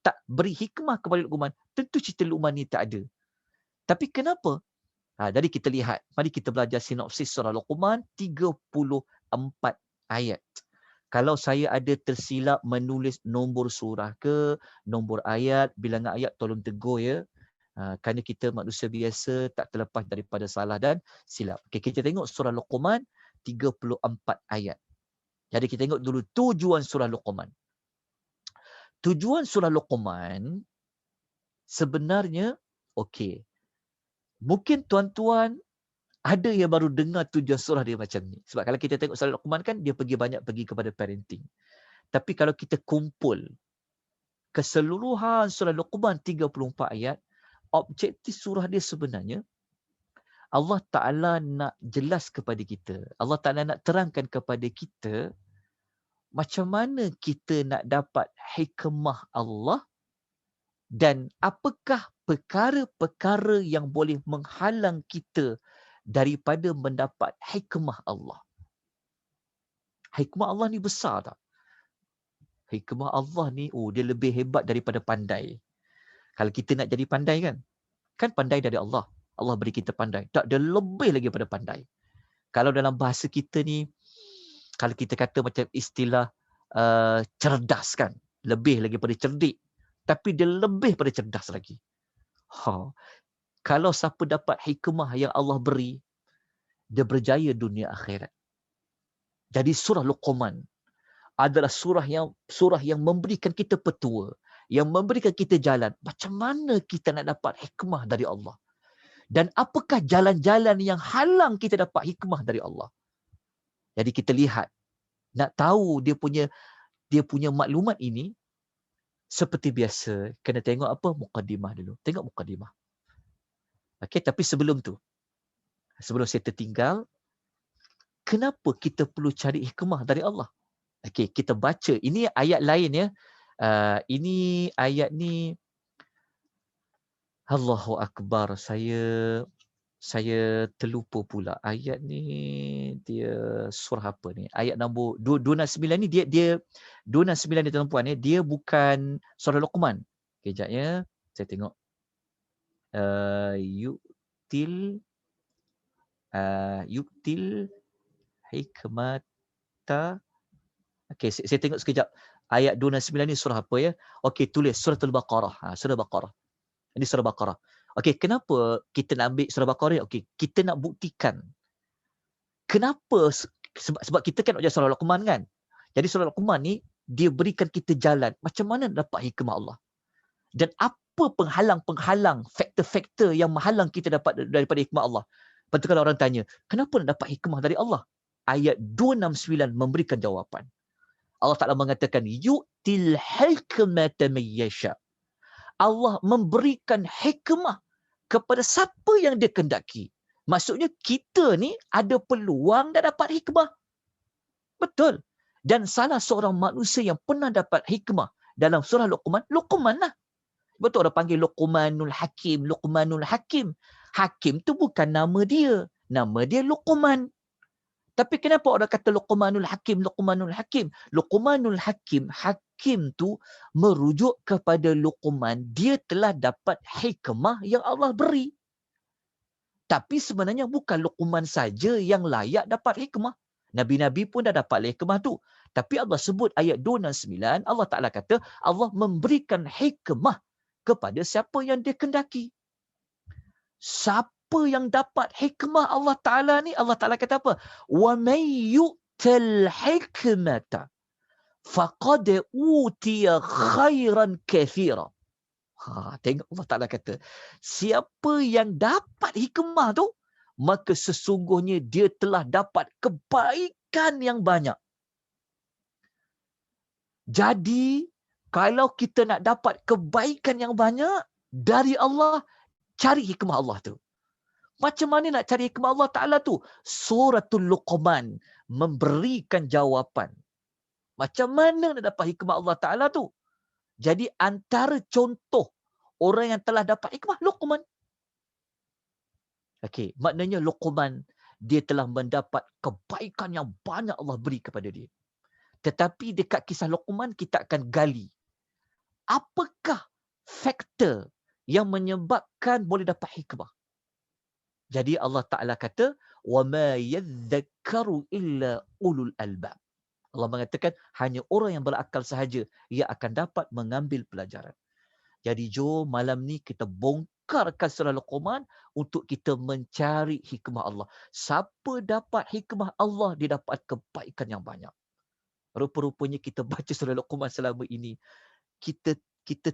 tak beri hikmah kepada Luqman, tentu cerita Luqman ni tak ada. Tapi kenapa? Jadi kita lihat. Mari kita belajar sinopsis surah Luqman 34 ayat. Kalau saya ada tersilap menulis nombor surah ke, nombor ayat, bilangan ayat, tolong tegur ya. Kerana kita manusia biasa tak terlepas daripada salah dan silap. Okay, kita tengok surah Luqman 34 ayat. Jadi kita tengok dulu tujuan surah Luqman. Tujuan surah Luqman sebenarnya okey. Mungkin tuan-tuan ada yang baru dengar tujuan surah dia macam ni. Sebab kalau kita tengok surah Luqman kan dia pergi kepada parenting. Tapi kalau kita kumpul keseluruhan surah Luqman 34 ayat, objektif surah dia sebenarnya Allah Ta'ala nak jelas kepada kita. Allah Ta'ala nak terangkan kepada kita macam mana kita nak dapat hikmah Allah dan apakah perkara-perkara yang boleh menghalang kita daripada mendapat hikmah Allah. Hikmah Allah ni besar tak? Hikmah Allah ni, dia lebih hebat daripada pandai. Kalau kita nak jadi pandai kan? Kan pandai dari Allah. Allah beri kita pandai. Tak, dia lebih lagi daripada pandai. Kalau dalam bahasa kita ni, kalau kita kata macam istilah cerdas kan? Lebih lagi daripada cerdik. Tapi dia lebih pada cerdas lagi. Kalau siapa dapat hikmah yang Allah beri, dia berjaya dunia akhirat. Jadi surah Luqman adalah surah yang memberikan kita petua, yang memberikan kita jalan. Macam mana kita nak dapat hikmah dari Allah? Dan apakah jalan-jalan yang halang kita dapat hikmah dari Allah? Jadi kita lihat, nak tahu dia punya maklumat ini, seperti biasa, kena tengok apa? Muqaddimah dulu. Tengok muqaddimah. Okey, tapi sebelum tu, Sebelum saya tertinggal, kenapa kita perlu cari hikmah dari Allah? Okey, kita baca. Ini ayat lain ya. Ini ayat ni, Allahu Akbar. Saya terlupa pula. Ayat ni dia surah apa ni? Ayat nombor 269 ni dia 269 ni tuan-tuan ya, dia bukan surah Luqman. Okey, jap ya. Saya tengok. Yu'til yuktil hikmata. Okey, saya tengok sekejap. Ayat 269 ni surah apa ya? Okey, tulis surah Al-Baqarah. Surah Baqarah. Ini surah Baqarah. Okey, kenapa kita nak ambil surah Baqarah ni? Okey, kita nak buktikan. Kenapa? Sebab kita kan ujar surah Luqman kan? Jadi surah Luqman ni, dia berikan kita jalan. Macam mana dapat hikmah Allah? Dan apa penghalang-penghalang, faktor-faktor yang menghalang kita dapat daripada hikmah Allah? Lepas tu kalau orang tanya, kenapa nak dapat hikmah dari Allah? Ayat 269 memberikan jawapan. Allah Ta'ala mengatakan, yu'til hikmata man yasha. Allah memberikan hikmah kepada siapa yang dia kehendaki. Maksudnya kita ni ada peluang dah dapat hikmah. Betul. Dan salah seorang manusia yang pernah dapat hikmah dalam surah Luqman, Luqman lah. Betul orang panggil Luqmanul Hakim, Luqmanul Hakim. Hakim tu bukan nama dia. Nama dia Luqman. Tapi kenapa orang kata Luqmanul Hakim, Luqmanul Hakim? Luqmanul Hakim, Hakim tu merujuk kepada Luqman. Dia telah dapat hikmah yang Allah beri. Tapi sebenarnya bukan Luqman saja yang layak dapat hikmah. Nabi-Nabi pun dah dapat hikmah tu. Tapi Allah sebut ayat 269, Allah Ta'ala kata Allah memberikan hikmah kepada siapa yang dia kendaki. Siapa yang dapat hikmah Allah Ta'ala ni? Allah Ta'ala kata apa? وَمَنْ يُؤْتَ الْحِكْمَةَ فَقَدْ أُوتِيَ خَيْرًا كَثِيرًا. Tengok Allah Ta'ala kata, siapa yang dapat hikmah tu, maka sesungguhnya dia telah dapat kebaikan yang banyak. Jadi, kalau kita nak dapat kebaikan yang banyak dari Allah, cari hikmah Allah tu. Macam mana nak cari hikmah Allah Ta'ala tu? Suratul Luqman memberikan jawapan. Macam mana nak dapat hikmah Allah Ta'ala tu? Jadi antara contoh orang yang telah dapat hikmah, Luqman. Okey, maknanya Luqman, dia telah mendapat kebaikan yang banyak Allah beri kepada dia. Tetapi dekat kisah Luqman, kita akan gali. Apakah faktor yang menyebabkan boleh dapat hikmah? Jadi Allah Ta'ala kata, وَمَا يَذَّكَّرُ إِلَّا أُولُو الْأَلْبَابِ. Allah mengatakan, hanya orang yang berakal sahaja yang akan dapat mengambil pelajaran. Jadi jom malam ni kita bongkarkan surah Luqman untuk kita mencari hikmah Allah. Siapa dapat hikmah Allah, dia dapat kebaikan yang banyak. Rupa-rupanya kita baca surah Luqman selama ini, kita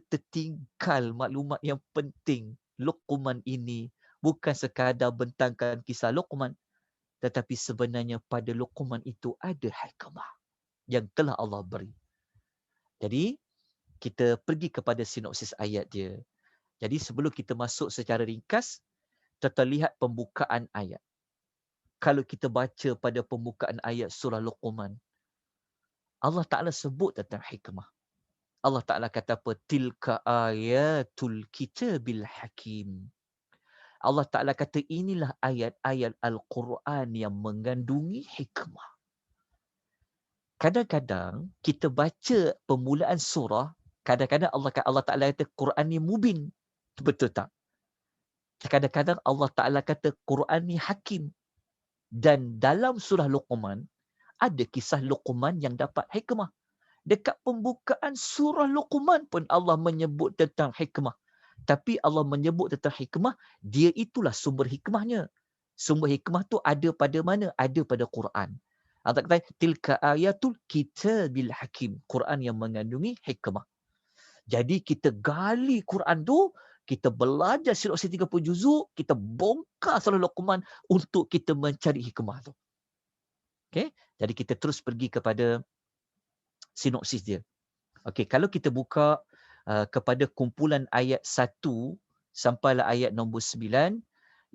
tertinggal maklumat yang penting. Luqman ini bukan sekadar bentangkan kisah Luqman, tetapi sebenarnya pada Luqman itu ada hikmah yang telah Allah beri. Jadi, kita pergi kepada sinopsis ayat dia. Jadi, sebelum kita masuk secara ringkas, kita lihat pembukaan ayat. Kalau kita baca pada pembukaan ayat surah Luqman, Allah Ta'ala sebut tentang hikmah. Allah Ta'ala kata apa? Tilka ayatul kitabil hakim. Allah Ta'ala kata inilah ayat-ayat Al-Quran yang mengandungi hikmah. Kadang-kadang kita baca permulaan surah, kadang-kadang Allah Ta'ala kata Quran ni mubin. Betul tak? Kadang-kadang Allah Ta'ala kata Quran ni hakim. Dan dalam surah Luqman, ada kisah Luqman yang dapat hikmah. Dekat pembukaan surah Luqman pun Allah menyebut tentang hikmah. Tapi Allah menyebut tentang hikmah, dia itulah sumber hikmahnya. Sumber hikmah tu ada pada mana? Ada pada Quran. Allah kata, tilka ayatul kitabil hakim. Quran yang mengandungi hikmah. Jadi kita gali Quran tu, kita belajar sinopsis 30 juzuk, kita bongkar surah Luqman untuk kita mencari hikmah tu. Okay? Jadi kita terus pergi kepada sinopsis dia. Okey, kalau kita buka kepada kumpulan ayat 1 sampailah ayat nombor 9,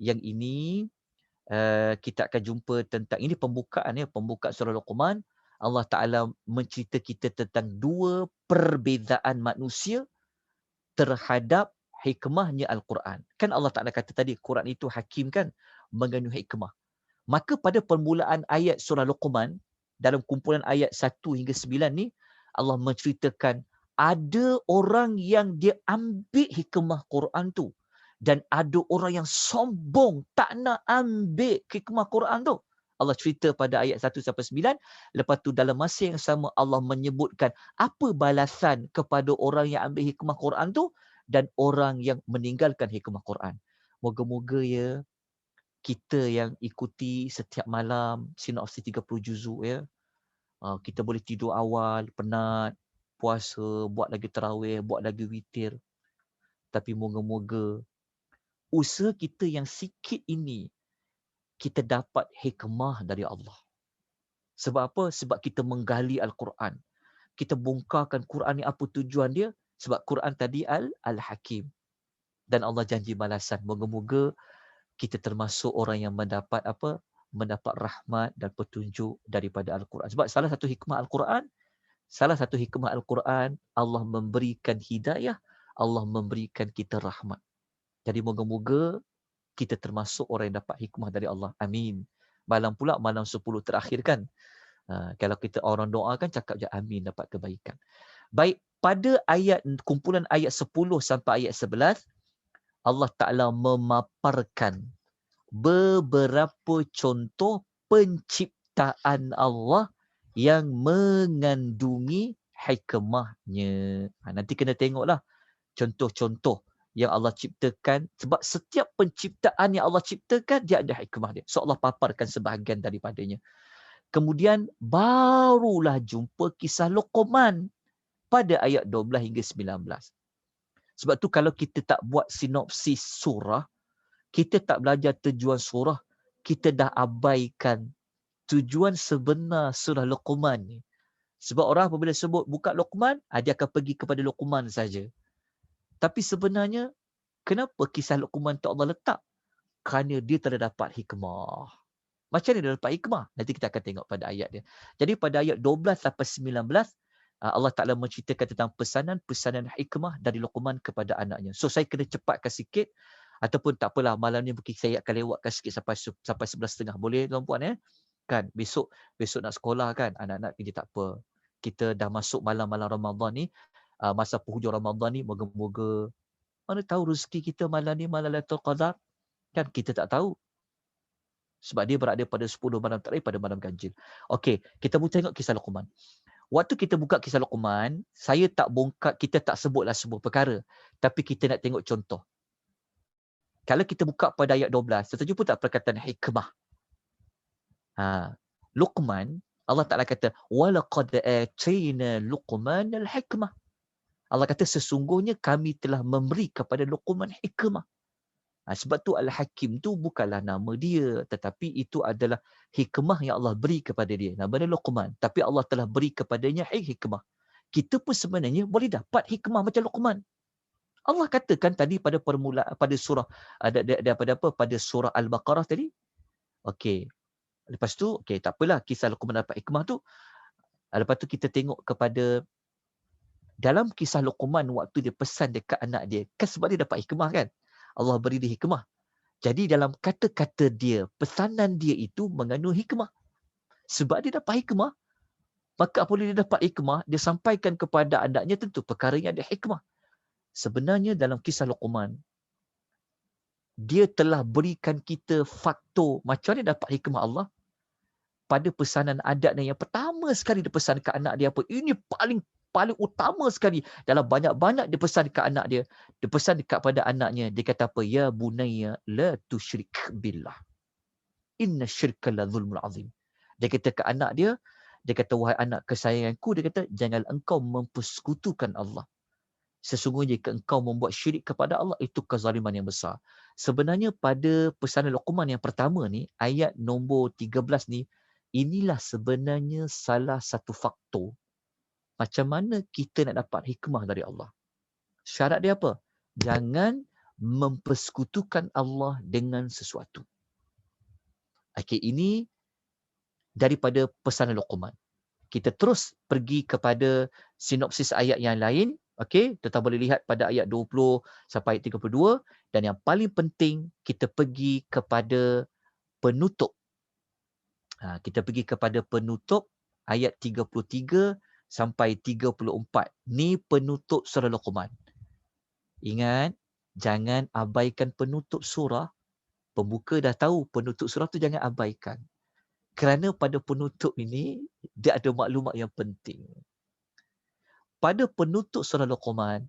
yang ini kita akan jumpa tentang ini pembukaan surah Luqman. Allah Ta'ala mencerita kita tentang dua perbezaan manusia terhadap hikmahnya Al-Quran. Kan Allah Ta'ala kata tadi, Quran itu hakim kan, mengandung hikmah. Maka pada permulaan ayat surah Luqman, dalam kumpulan ayat 1 hingga 9 ni, Allah menceritakan ada orang yang dia ambil hikmah Quran tu. Dan ada orang yang sombong, tak nak ambil hikmah Quran tu. Allah cerita pada ayat 1 sampai 9. Lepas tu dalam masa yang sama Allah menyebutkan apa balasan kepada orang yang ambil hikmah Quran tu dan orang yang meninggalkan hikmah Quran. Moga-moga ya kita yang ikuti setiap malam sinopsis 30 juzuk ya. Kita boleh tidur awal, penat, puasa, buat lagi tarawih, buat lagi witir. Tapi moga-moga usaha kita yang sikit ini kita dapat hikmah dari Allah. Sebab apa? Sebab kita menggali Al-Quran. Kita bongkarkan Quran ni apa tujuan dia? Sebab Quran tadi Al-Hakim. Dan Allah janji balasan. Moga-moga kita termasuk orang yang mendapat apa? Mendapat rahmat dan petunjuk daripada Al-Quran. Sebab salah satu hikmah Al-Quran, Allah memberikan hidayah, Allah memberikan kita rahmat. Jadi moga-moga kita termasuk orang yang dapat hikmah dari Allah. Amin. Malam 10 terakhir kan. Kalau kita orang doa kan cakap je amin dapat kebaikan. Baik, pada kumpulan ayat 10 sampai ayat 11, Allah Ta'ala memaparkan beberapa contoh penciptaan Allah yang mengandungi hikmahnya. Nanti kena tengoklah contoh-contoh yang Allah ciptakan. Sebab setiap penciptaan yang Allah ciptakan, dia ada hikmah dia. So Allah paparkan sebahagian daripadanya. Kemudian barulah jumpa kisah Luqman pada ayat 12 hingga 19. Sebab tu kalau kita tak buat sinopsis surah, kita tak belajar tujuan surah, kita dah abaikan tujuan sebenar surah Luqman ni. Sebab orang apabila sebut buka Luqman, dia akan pergi kepada Luqman saja. Tapi sebenarnya, kenapa kisah Luqman tu Allah letak? Kerana dia telah dapat hikmah. Macam mana dia dapat hikmah? Nanti kita akan tengok pada ayat dia. Jadi pada ayat 12 sampai 19, Allah Ta'ala menceritakan tentang pesanan hikmah dari Luqman kepada anaknya. So saya kena cepatkan sikit. Ataupun tak apalah, malam ni mungkin saya akan lewatkan sikit sampai 11.30. Boleh tuan-puan ya? Kan, besok nak sekolah kan, anak-anak ini tak apa. Kita dah masuk malam-malam Ramadan ni, masa penghujung Ramadan ni, moga-moga mana tahu rezeki kita malam ni malam Lailatul Qadar. Kan kita tak tahu. Sebab dia berada pada 10 malam terakhir pada malam ganjil. Okey, kita boleh tengok kisah Luqman. Waktu kita buka kisah Luqman, saya tak bongkar, kita tak sebutlah semua perkara. Tapi kita nak tengok contoh. Kalau kita buka pada ayat 12, kita jumpa tak perkataan hikmah. Luqman, Allah Ta'ala kata, وَلَقَدْ آتَيْنَا لُقْمَانَ الْحِكْمَةِ. Allah kata, sesungguhnya kami telah memberi kepada Luqman hikmah. Sebab tu Al-Hakim tu bukanlah nama dia, tetapi itu adalah hikmah yang Allah beri kepada dia. Nama dia Luqman. Tapi Allah telah beri kepadanya hikmah. Kita pun sebenarnya boleh dapat hikmah macam Luqman. Allah katakan tadi pada permulaan, pada surah, pada surah Al-Baqarah tadi. Okey. Lepas tu, okey, tak apalah, kisah Luqman dapat hikmah tu. Lepas tu kita tengok kepada dalam kisah Luqman waktu dia pesan dekat anak dia. Kan sebab dia dapat hikmah kan. Allah beri dia hikmah. Jadi dalam kata-kata dia, pesanan dia itu mengandung hikmah. Sebab dia dapat hikmah, maka apabila dia dapat hikmah, dia sampaikan kepada anaknya tentu perkara yang ada hikmah. Sebenarnya dalam kisah Luqman, dia telah berikan kita faktor macam mana dapat hikmah Allah. Pada pesanan adatnya yang pertama sekali dia pesan ke anak dia apa? Ini paling utama sekali. Dalam banyak-banyak dia pesan ke anak dia. Dia pesan kepada anaknya. Dia kata apa? Ya bunayya la tusyrik billah. Inna syirka la zulmul azim. Dia kata ke anak dia kata, wahai anak kesayanganku, dia kata, jangan engkau mempersekutukan Allah. Sesungguhnya jika engkau membuat syirik kepada Allah, itu kezaliman yang besar. Sebenarnya pada pesanan Luqman yang pertama ni, ayat nombor 13 ni, inilah sebenarnya salah satu faktor macam mana kita nak dapat hikmah dari Allah. Syarat dia apa? Jangan mempersekutukan Allah dengan sesuatu. Okey, ini daripada pesanan Luqman. Kita terus pergi kepada sinopsis ayat yang lain. Okey, kita boleh lihat pada ayat 20 sampai 32, dan yang paling penting kita pergi kepada penutup. Kita pergi kepada penutup ayat 33 sampai 34. Ni penutup surah Luqman. Ingat, jangan abaikan penutup surah. Pembuka dah tahu penutup surah tu jangan abaikan. Kerana pada penutup ini, dia ada maklumat yang penting. Pada penutup surah Luqman,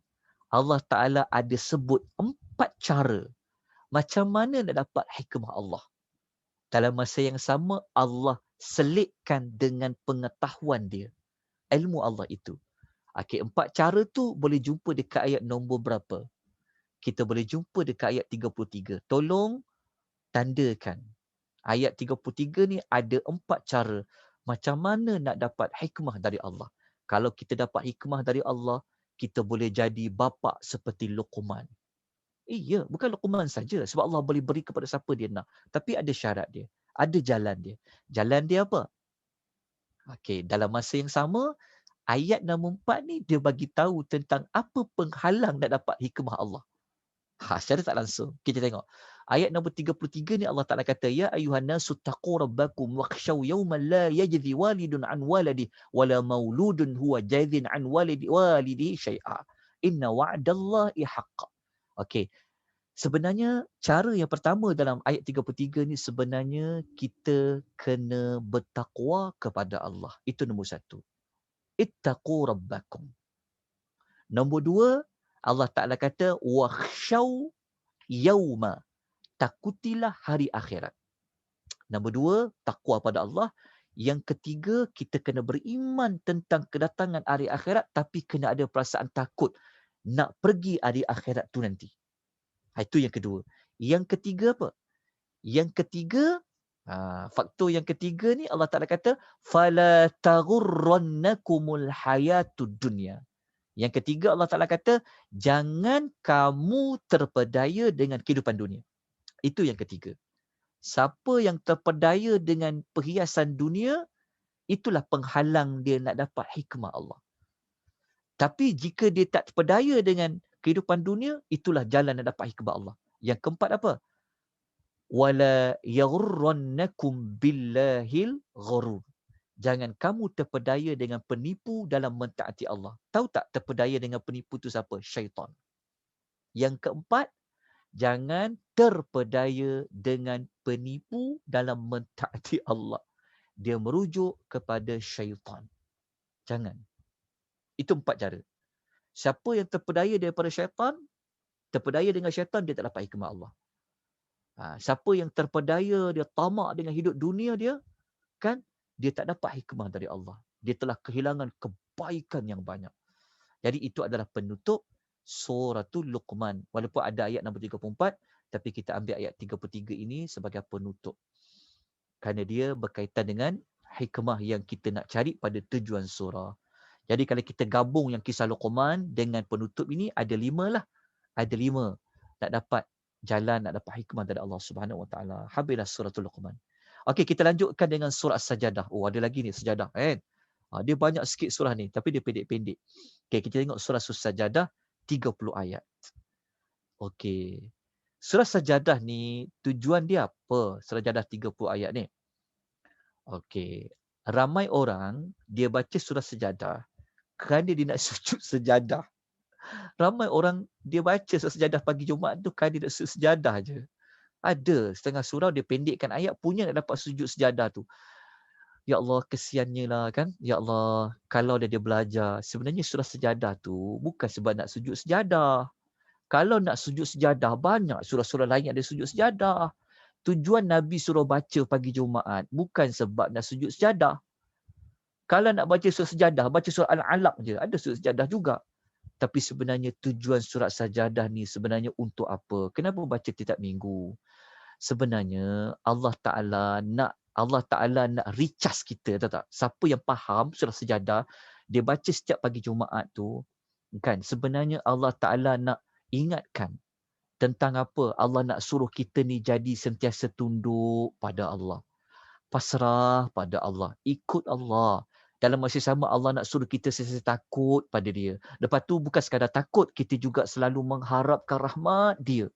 Allah Ta'ala ada sebut 4 cara macam mana nak dapat hikmah Allah. Dalam masa yang sama, Allah selitkan dengan pengetahuan dia. Ilmu Allah itu. Okey, 4 cara tu boleh jumpa dekat ayat nombor berapa? Kita boleh jumpa dekat ayat 33. Tolong tandakan. Ayat 33 ni ada 4 cara macam mana nak dapat hikmah dari Allah. Kalau kita dapat hikmah dari Allah, kita boleh jadi bapa seperti Luqman. Iya, bukan Luqman saja. Sebab Allah boleh beri kepada siapa dia nak. Tapi ada syarat dia. Ada jalan dia. Jalan dia apa? Okey, dalam masa yang sama, ayat nombor 4 ni dia bagi tahu tentang apa penghalang nak dapat hikmah Allah. Secara tak langsung. Kita tengok. Ayat nombor 33 ni Allah Ta'ala kata, Ya ayuhan nasu taqu rabbakum wakhshaw yawman la yajzi walidun an waladi wala mauludun huwa jazin an walidihi syai'a. Inna wa'dallahi haqqa. Okey. Sebenarnya cara yang pertama dalam ayat 33 ni sebenarnya kita kena bertakwa kepada Allah. Itu nombor 1. Ittaqu rabbakum. Nombor 2, Allah Ta'ala kata, wakhshaw yawma. Takutilah hari akhirat. Nombor 2, takwa pada Allah. Yang ketiga, kita kena beriman tentang kedatangan hari akhirat, tapi kena ada perasaan takut nak pergi hari akhirat tu nanti. Itu yang kedua. Yang ketiga apa? Yang ketiga, faktor yang ketiga ni Allah Ta'ala kata, فَلَا تَغُرَّنَّكُمُ الْحَيَاةُ الدُّنْيَا. Yang ketiga Allah Ta'ala kata, jangan kamu terpedaya dengan kehidupan dunia. Itu yang ketiga. Siapa yang terpedaya dengan perhiasan dunia, itulah penghalang dia nak dapat hikmah Allah. Tapi jika dia tak terpedaya dengan kehidupan dunia, itulah jalan nak dapat hikmah Allah. Yang keempat apa? Wala yaghurrannakum billahil ghurur. Jangan kamu terpedaya dengan penipu dalam mentaati Allah. Tahu tak terpedaya dengan penipu tu siapa? Syaitan. Yang keempat, jangan terpedaya dengan penipu dalam mentaati Allah. Dia merujuk kepada syaitan. Jangan. Itu 4 cara. Siapa yang terpedaya daripada syaitan, terpedaya dengan syaitan, dia tak dapat hikmah Allah. Siapa yang terpedaya, dia tamak dengan hidup dunia dia, kan, dia tak dapat hikmah dari Allah. Dia telah kehilangan kebaikan yang banyak. Jadi itu adalah penutup suratul Luqman. Walaupun ada ayat nombor 34, tapi kita ambil ayat 33 ini sebagai penutup. Kerana dia berkaitan dengan hikmah yang kita nak cari pada tujuan surah. Jadi kalau kita gabung yang kisah Luqman dengan penutup ini, ada 5 lah. Ada 5 nak dapat jalan, nak dapat hikmah dari Allah Subhanahu Wa Taala. Habislah suratul Luqman. Okey, kita lanjutkan dengan surah As-Sajadah. Oh, ada lagi ni Sajadah, kan? Dia banyak sikit surah ni, tapi dia pendek-pendek. Okey, kita tengok surah As-Sajadah 30 ayat. Okey. Surah Sajadah ni tujuan dia apa? Sajadah 30 ayat ni. Okey. Ramai orang dia baca surah Sajadah kerana dia nak sujud sejadah. Ramai orang dia baca surah Sajadah pagi Jumaat tu kerana dia nak sujud sejadah je. Ada setengah surah dia pendekkan ayat punya nak dapat sujud sejadah tu. Ya Allah, kesiannya lah kan. Ya Allah, kalau dia belajar, sebenarnya surah sejadah tu bukan sebab nak sujud sejadah. Kalau nak sujud sejadah, banyak surah-surah lain ada sujud sejadah. Tujuan Nabi suruh baca pagi Jumaat bukan sebab nak sujud sejadah. Kalau nak baca surah sejadah, baca surah Al-Alaq je. Ada surah sejadah juga. Tapi sebenarnya tujuan surat sajadah ni sebenarnya untuk apa? Kenapa baca tiap minggu? Sebenarnya Allah Ta'ala nak recharge kita, tahu tak? Siapa yang faham surah sejadah, dia baca setiap pagi Jumaat tu, kan? Sebenarnya Allah Ta'ala nak ingatkan tentang apa? Allah nak suruh kita ni jadi sentiasa tunduk pada Allah. pasrah pada Allah, ikut Allah. Dalam masa sama Allah nak suruh kita sentiasa takut pada dia. Lepas tu bukan sekadar takut, kita juga selalu mengharapkan rahmat dia.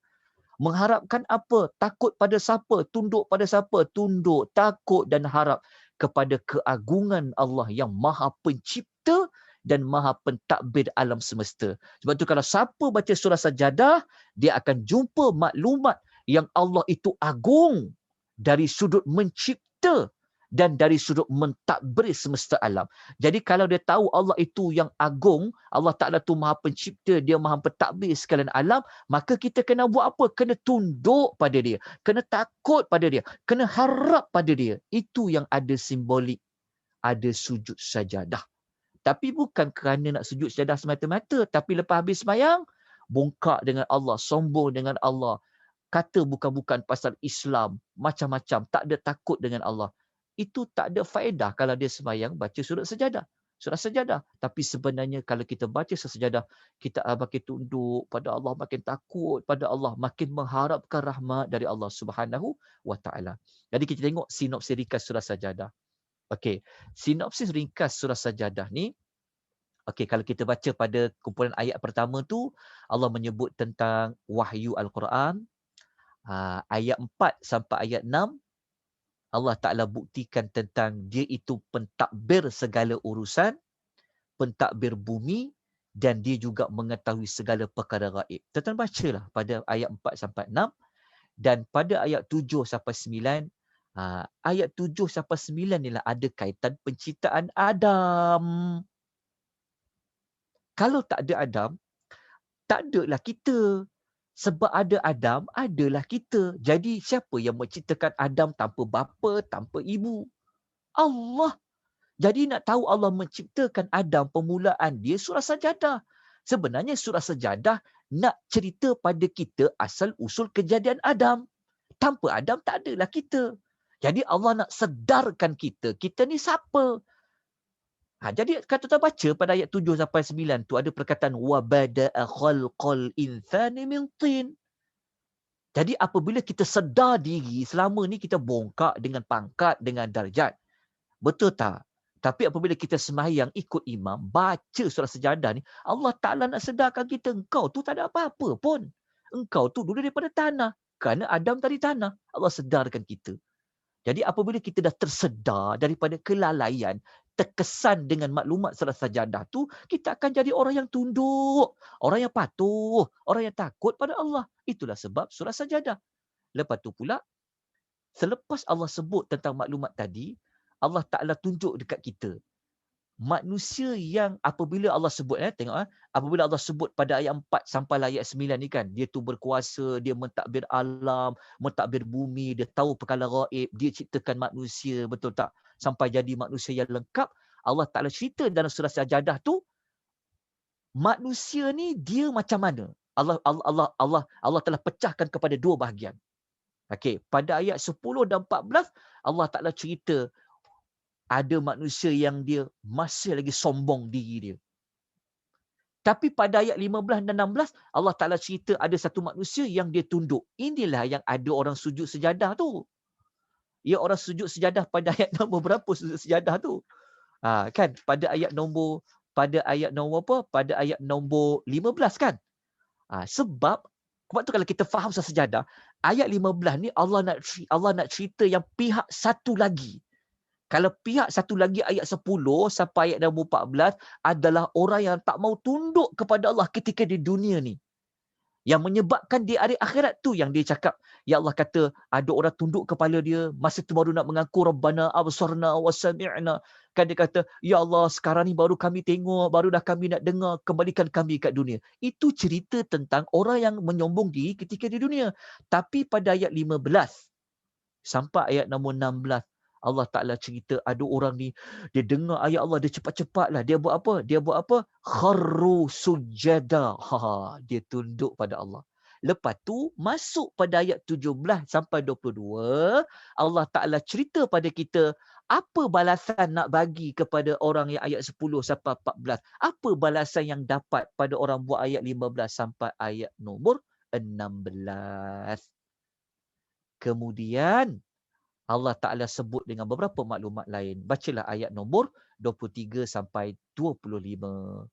Mengharapkan apa? Takut pada siapa? Tunduk pada siapa? Tunduk, takut dan harap kepada keagungan Allah yang Maha Pencipta dan Maha Pentadbir alam semesta. Sebab tu kalau siapa baca surah Sajadah, dia akan jumpa maklumat yang Allah itu agung dari sudut mencipta dan dari sudut mentadbir semesta alam. Jadi kalau dia tahu Allah itu yang agung, Allah Ta'ala tu Maha Pencipta, dia Maha Pentadbir sekalian alam, maka kita kena buat apa? Kena tunduk pada dia. Kena takut pada dia. Kena harap pada dia. Itu yang ada simbolik. Ada sujud sajadah. Tapi bukan kerana nak sujud sajadah semata-mata. Tapi lepas habis sembahyang, bongkak dengan Allah. Sombong dengan Allah. Kata bukan-bukan pasal Islam. Macam-macam. Tak ada takut dengan Allah. Itu tak ada faedah kalau dia sembahyang baca surah sajadah. Surah sajadah. Tapi sebenarnya kalau kita baca surah sajadah, kita makin tunduk pada Allah, makin takut pada Allah, makin mengharapkan rahmat dari Allah Subhanahu wa taala. Jadi kita tengok sinopsis ringkas surah sajadah. Okey, sinopsis ringkas surah sajadah ni, okey, kalau kita baca pada kumpulan ayat pertama tu, Allah menyebut tentang wahyu Al-Quran. Ayat 4 sampai ayat 6, Allah Ta'ala buktikan tentang dia itu pentadbir segala urusan, pentadbir bumi, dan dia juga mengetahui segala perkara gaib. Tuan-tuan bacalah pada ayat 4 sampai 6, dan pada ayat 7 sampai 9, ayat 7 sampai 9 ni lah ada kaitan penciptaan Adam. Kalau tak ada Adam, tak adalah kita. Sebab ada Adam, adalah kita. Jadi siapa yang menciptakan Adam tanpa bapa, tanpa ibu? Allah. Jadi nak tahu Allah menciptakan Adam, permulaan dia surah Sajadah. Sebenarnya surah Sajadah nak cerita pada kita asal usul kejadian Adam. Tanpa Adam tak adalah kita. Jadi Allah nak sedarkan kita ni siapa? Jadi kata kita baca pada ayat 7 sampai 9 tu ada perkataan wa bada'a khalqal insani min tin. Jadi apabila kita sedar diri, selama ni kita bongkak dengan pangkat, dengan darjat. Betul tak? Tapi apabila kita sembahyang ikut imam, baca surah Sajadah ni, Allah Ta'ala nak sedarkan kita, engkau tu tak ada apa-apa pun. Engkau tu dulu daripada tanah. Kerana Adam tadi tanah. Allah sedarkan kita. Jadi apabila kita dah tersedar daripada kelalaian, terkesan dengan maklumat surah Sajadah tu, kita akan jadi orang yang tunduk, orang yang patuh, orang yang takut pada Allah. Itulah sebab surah Sajadah. Lepas tu pula, selepas Allah sebut tentang maklumat tadi, Allah Ta'ala tunjuk dekat kita. Manusia yang apabila Allah sebut, tengok, apabila Allah sebut pada ayat 4 sampai ayat 9 ni kan, dia tu berkuasa, dia mentadbir alam, mentadbir bumi, dia tahu perkara gaib, dia ciptakan manusia, betul tak? Sampai jadi manusia yang lengkap. Allah Ta'ala cerita dalam surah Sajadah tu, manusia ni dia macam mana? Allah telah pecahkan kepada dua bahagian. Okey, pada ayat 10 dan 14 Allah Ta'ala cerita ada manusia yang dia masih lagi sombong diri dia. Tapi pada ayat 15 dan 16 Allah Ta'ala cerita ada satu manusia yang dia tunduk. Inilah yang ada orang sujud sejadah tu. Ya, orang sujud sejadah pada ayat nombor berapa sujud sejadah tu? Kan pada ayat nombor apa? Pada ayat nombor 15 kan? Sebab tu kalau kita faham sejadah, ayat 15 ni Allah nak cerita yang pihak satu lagi. Kalau pihak satu lagi ayat 10 sampai ayat nombor 14 adalah orang yang tak mau tunduk kepada Allah ketika di dunia ni. Yang menyebabkan di hari akhirat tu yang dia cakap, ya Allah kata ada orang tunduk kepala dia, masa tu baru nak mengaku Rabbana absarna wa sami'na. Kan dia kata, ya Allah sekarang ni baru kami tengok, baru dah kami nak dengar, kembalikan kami kat dunia. Itu cerita tentang orang yang menyombong diri ketika di dunia. Tapi pada ayat 15 sampai ayat nombor 16, Allah Ta'ala cerita ada orang ni, dia dengar ayat Allah, dia cepat-cepatlah. Dia buat apa? Kharru sujada. Dia tunduk pada Allah. Lepas tu, masuk pada ayat 17 sampai 22, Allah Ta'ala cerita pada kita, apa balasan nak bagi kepada orang yang ayat 10 sampai 14? Apa balasan yang dapat pada orang buat ayat 15 sampai ayat nombor 16? Kemudian, Allah Ta'ala sebut dengan beberapa maklumat lain. Bacalah ayat nombor 23 sampai 25.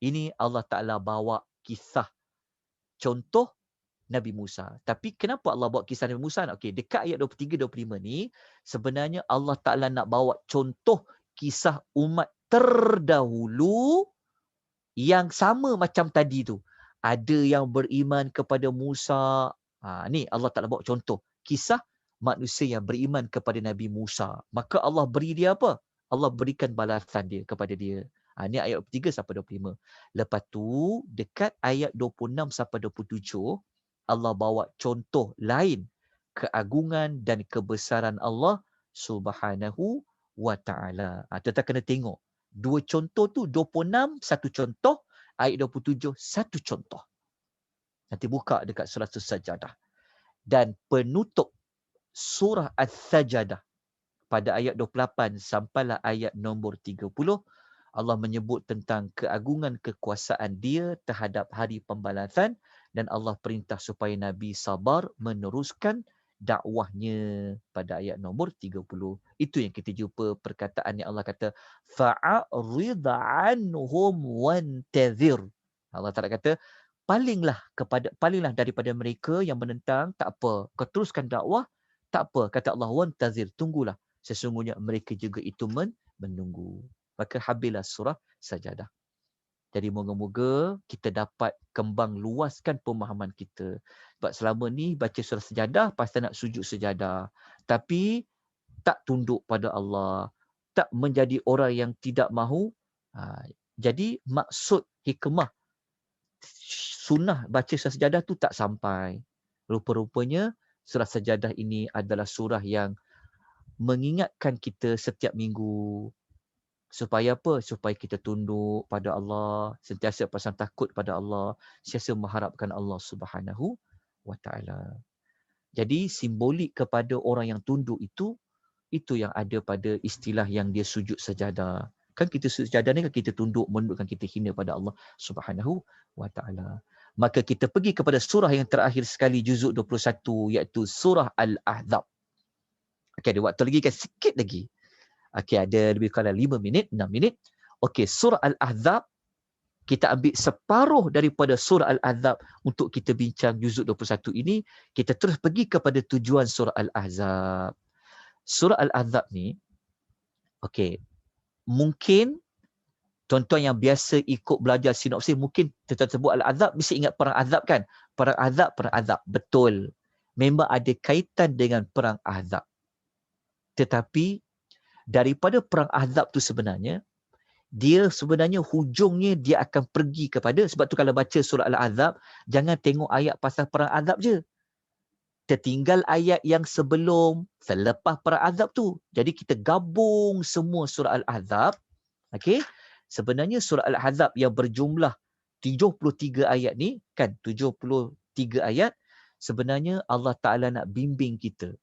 Ini Allah Ta'ala bawa kisah contoh Nabi Musa. Tapi kenapa Allah bawa kisah Nabi Musa? Okey, dekat ayat 23-25 ni, sebenarnya Allah Ta'ala nak bawa contoh kisah umat terdahulu yang sama macam tadi tu. Ada yang beriman kepada Musa. Ni Allah Ta'ala bawa contoh. Kisah manusia yang beriman kepada Nabi Musa. Maka Allah beri dia apa? Allah berikan balasan dia kepada dia. Ni ayat 23 sampai 25. Lepas tu, dekat ayat 26 sampai 27, Allah bawa contoh lain. Keagungan dan kebesaran Allah Subhanahu wa ta'ala. Kita kena tengok. Dua contoh tu, 26 satu contoh, ayat 27 satu contoh. Nanti buka dekat surah As-Sajadah. Dan penutup surah As-Sajadah pada ayat 28 sampailah ayat nombor 30, Allah menyebut tentang keagungan kekuasaan dia terhadap hari pembalasan, dan Allah perintah supaya Nabi sabar meneruskan dakwahnya pada ayat nombor 30. Itu yang kita jumpa perkataan yang Allah kata fa'arid anhum wantazir. Allah Taala kata palinglah daripada mereka yang menentang, tak apa, kau teruskan dakwah, tak apa, kata Allah, wantazir, tunggulah, sesungguhnya mereka juga itu menunggu. Maka habislah surah Sajadah. Jadi moga-moga kita dapat kembang luaskan pemahaman kita. Sebab selama ni baca surah Sajadah pasti nak sujud sejadah, tapi tak tunduk pada Allah, tak menjadi orang yang tidak mahu. Jadi maksud hikmah sunnah baca surah Sajadah tu tak sampai. Rupa-rupanya surah Sajadah ini adalah surah yang mengingatkan kita setiap minggu. Supaya apa? Supaya kita tunduk pada Allah, sentiasa pasang takut pada Allah, sentiasa mengharapkan Allah Subhanahu wa ta'ala. Jadi simbolik kepada orang yang tunduk itu yang ada pada istilah yang dia sujud sajadah. Kan kita sujud sajadah ni kan kita tunduk, menundukkan, kita hina pada Allah Subhanahu wa ta'ala. Maka kita pergi kepada surah yang terakhir sekali, juzuk 21, iaitu surah Al-Ahzab. Okey, ada waktu lagi kan? Sikit lagi. Okey, ada lebih kurang 5 minit, 6 minit. Okey, surah Al-Ahzab, kita ambil separuh daripada surah Al-Ahzab untuk kita bincang juzuk 21 ini. Kita terus pergi kepada tujuan surah Al-Ahzab. Surah Al-Ahzab ni, okey, mungkin tuan-tuan yang biasa ikut belajar sinopsis, mungkin tuan-tuan sebut Al-Ahzab, mesti ingat perang Ahzab kan? Perang Ahzab. Betul. Memang ada kaitan dengan perang Ahzab. Tetapi daripada perang Ahzab tu sebenarnya, dia sebenarnya hujungnya dia akan pergi kepada, sebab tu kalau baca surah Al-Ahzab, jangan tengok ayat pasal perang Ahzab je. Tertinggal ayat yang sebelum, selepas perang Ahzab tu. Jadi kita gabung semua surah Al-Ahzab. Okey? Sebenarnya surah Al-Ahzab yang berjumlah 73 ayat ni, kan, 73 ayat, sebenarnya Allah Ta'ala nak bimbing kita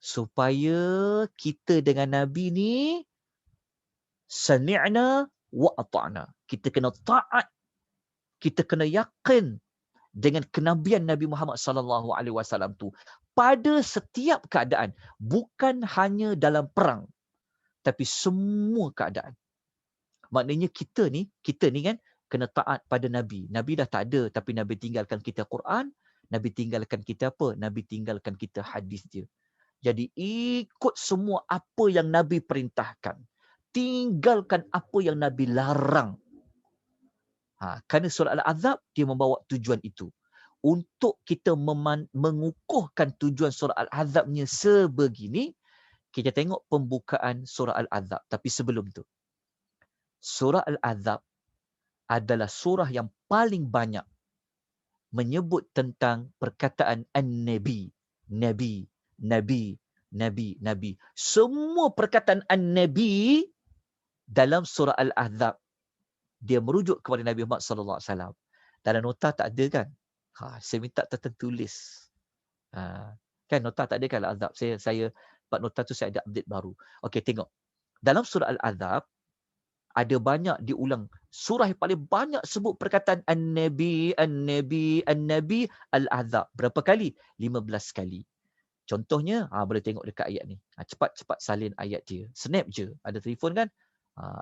supaya kita dengan Nabi ni sami'na wa ata'na. Kita kena taat, kita kena yakin dengan kenabian Nabi Muhammad sallallahu alaihi wasallam tu pada setiap keadaan, bukan hanya dalam perang, tapi semua keadaan. Maknanya kita ni kan kena taat pada Nabi. Nabi dah tak ada, tapi Nabi tinggalkan kita Quran, Nabi tinggalkan kita apa? Nabi tinggalkan kita hadis dia. Jadi ikut semua apa yang Nabi perintahkan. Tinggalkan apa yang Nabi larang. Kerana surah Al-Ahzab dia membawa tujuan itu. Untuk kita mengukuhkan tujuan surah Al-Ahzabnya sebegini, kita tengok pembukaan surah Al-Ahzab. Tapi sebelum tu, surah Al-Ahzab adalah surah yang paling banyak menyebut tentang perkataan An-Nabi. Nabi, Nabi, Nabi, Nabi. Semua perkataan An-Nabi dalam surah Al-Ahzab, dia merujuk kepada Nabi Muhammad sallallahu alaihi wasallam. Dalam nota tak ada kan? Saya minta tertulis. Kan nota tak ada kan Al-Ahzab. Saya buat nota tu, saya ada update baru. Okey, tengok. Dalam surah Al-Ahzab ada banyak diulang. Surah yang paling banyak sebut perkataan An-Nabi, An-Nabi, An-Nabi, Al-Ahzab. Berapa kali? 15 kali. Contohnya, boleh tengok dekat ayat ni. Cepat-cepat salin ayat je. Snap je. Ada telefon kan?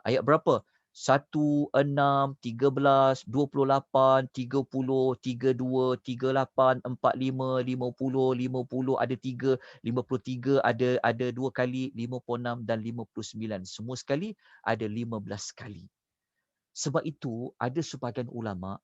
Ayat berapa? 1, 6, 13, 28, 30, 32, 38, 45, 50, 50, ada 3, 53, ada 2 kali, 56 dan 59. Semua sekali ada 15 kali. Sebab itu, ada sebahagian ulama,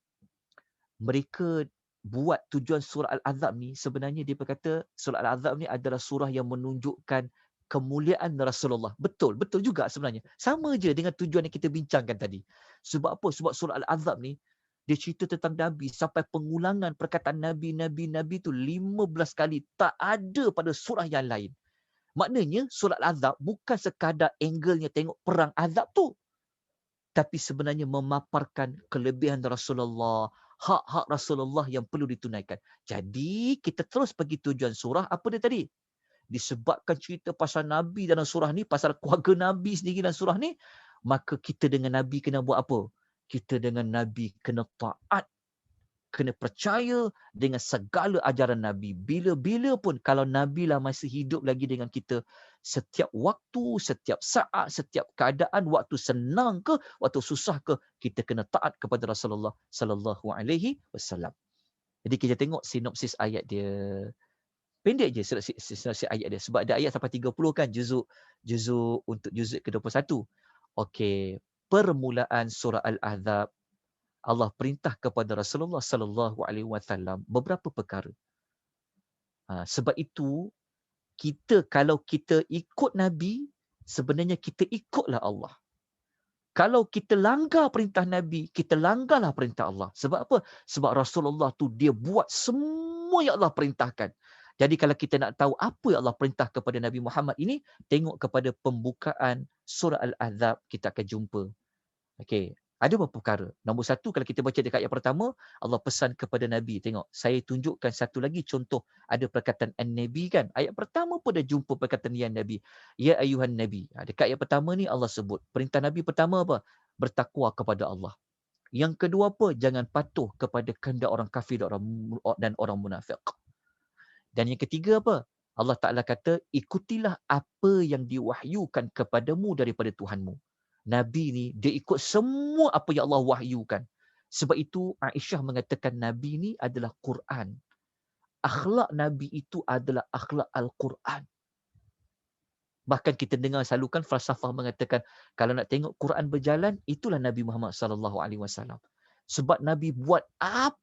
mereka buat tujuan surah Al-Ahzab ni, sebenarnya dia berkata surah Al-Ahzab ni adalah surah yang menunjukkan kemuliaan Rasulullah. Betul juga sebenarnya. Sama je dengan tujuan yang kita bincangkan tadi. Sebab apa? Sebab surah Al-Ahzab ni, dia cerita tentang Nabi sampai pengulangan perkataan Nabi tu 15 kali. Tak ada pada surah yang lain. Maknanya surah Al-Ahzab bukan sekadar angle-nya tengok perang azab tu, tapi sebenarnya memaparkan kelebihan Rasulullah, hak-hak Rasulullah yang perlu ditunaikan. Jadi kita terus pergi tujuan surah, apa dia tadi? Disebabkan cerita pasal Nabi dalam surah ni, pasal keluarga Nabi sendiri dalam surah ni, maka kita dengan Nabi kena buat apa? Kita dengan Nabi kena taat, kena percaya dengan segala ajaran Nabi. Bila-bila pun kalau Nabi lah masih hidup lagi dengan kita, setiap waktu, setiap saat, setiap keadaan, waktu senang ke, waktu susah ke, kita kena taat kepada Rasulullah sallallahu alaihi wasallam. Jadi kita tengok sinopsis ayat dia. Pendek je sinopsis ayat dia, sebab ada ayat sampai 30 kan, juzuk untuk juzuk ke-21. Okey, permulaan surah Al-Ahzab, Allah perintah kepada Rasulullah sallallahu alaihi wasallam beberapa perkara. Sebab itu kalau kita ikut Nabi, sebenarnya kita ikutlah Allah. Kalau kita langgar perintah Nabi, kita langgarlah perintah Allah. Sebab apa? Sebab Rasulullah tu dia buat semua yang Allah perintahkan. Jadi kalau kita nak tahu apa yang Allah perintah kepada Nabi Muhammad ini, tengok kepada pembukaan surah Al-Ahzab, kita akan jumpa. Okey, ada beberapa perkara. Nombor satu, kalau kita baca dekat ayat pertama, Allah pesan kepada Nabi. Tengok, saya tunjukkan satu lagi contoh. Ada perkataan An-Nabi kan. Ayat pertama pun dah jumpa perkataan Ya Nabi. Ya ayuhan Nabi. Dekat ayat pertama ni Allah sebut. Perintah Nabi pertama apa? Bertakwa kepada Allah. Yang kedua apa? Jangan patuh kepada kehendak orang kafir dan orang munafik. Dan yang ketiga apa? Allah Ta'ala kata, ikutilah apa yang diwahyukan kepadamu daripada Tuhanmu. Nabi ni, dia ikut semua apa yang Allah wahyukan. Sebab itu, Aisyah mengatakan Nabi ni adalah Quran. Akhlak Nabi itu adalah akhlak Al-Quran. Bahkan kita dengar selalu kan falsafah mengatakan, kalau nak tengok Quran berjalan, itulah Nabi Muhammad SAW. Sebab Nabi buat apa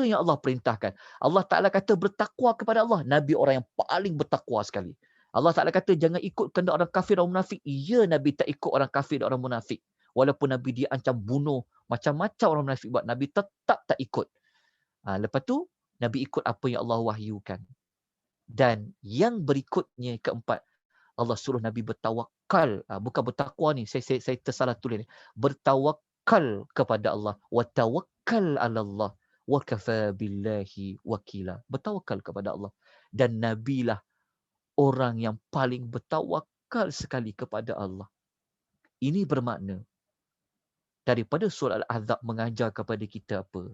yang Allah perintahkan. Allah Ta'ala kata bertakwa kepada Allah. Nabi orang yang paling bertakwa sekali. Allah Ta'ala kata jangan ikut kehendak orang kafir dan orang munafik. Ya, Nabi tak ikut orang kafir dan orang munafik. Walaupun Nabi dia ancam bunuh, macam-macam orang munafik buat, Nabi tetap tak ikut. Lepas tu, Nabi ikut apa yang Allah wahyukan. Dan yang berikutnya, keempat, Allah suruh Nabi bertawakal. Bukan bertakwa ni, saya tersalah tulis ni. Bertawakal kepada Allah. Wa tawakkal ala Allah. Wa kafa billahi wakila. Bertawakal kepada Allah. Dan Nabi lah orang yang paling bertawakal sekali kepada Allah. Ini bermakna daripada surah Al-Ahzab mengajar kepada kita apa?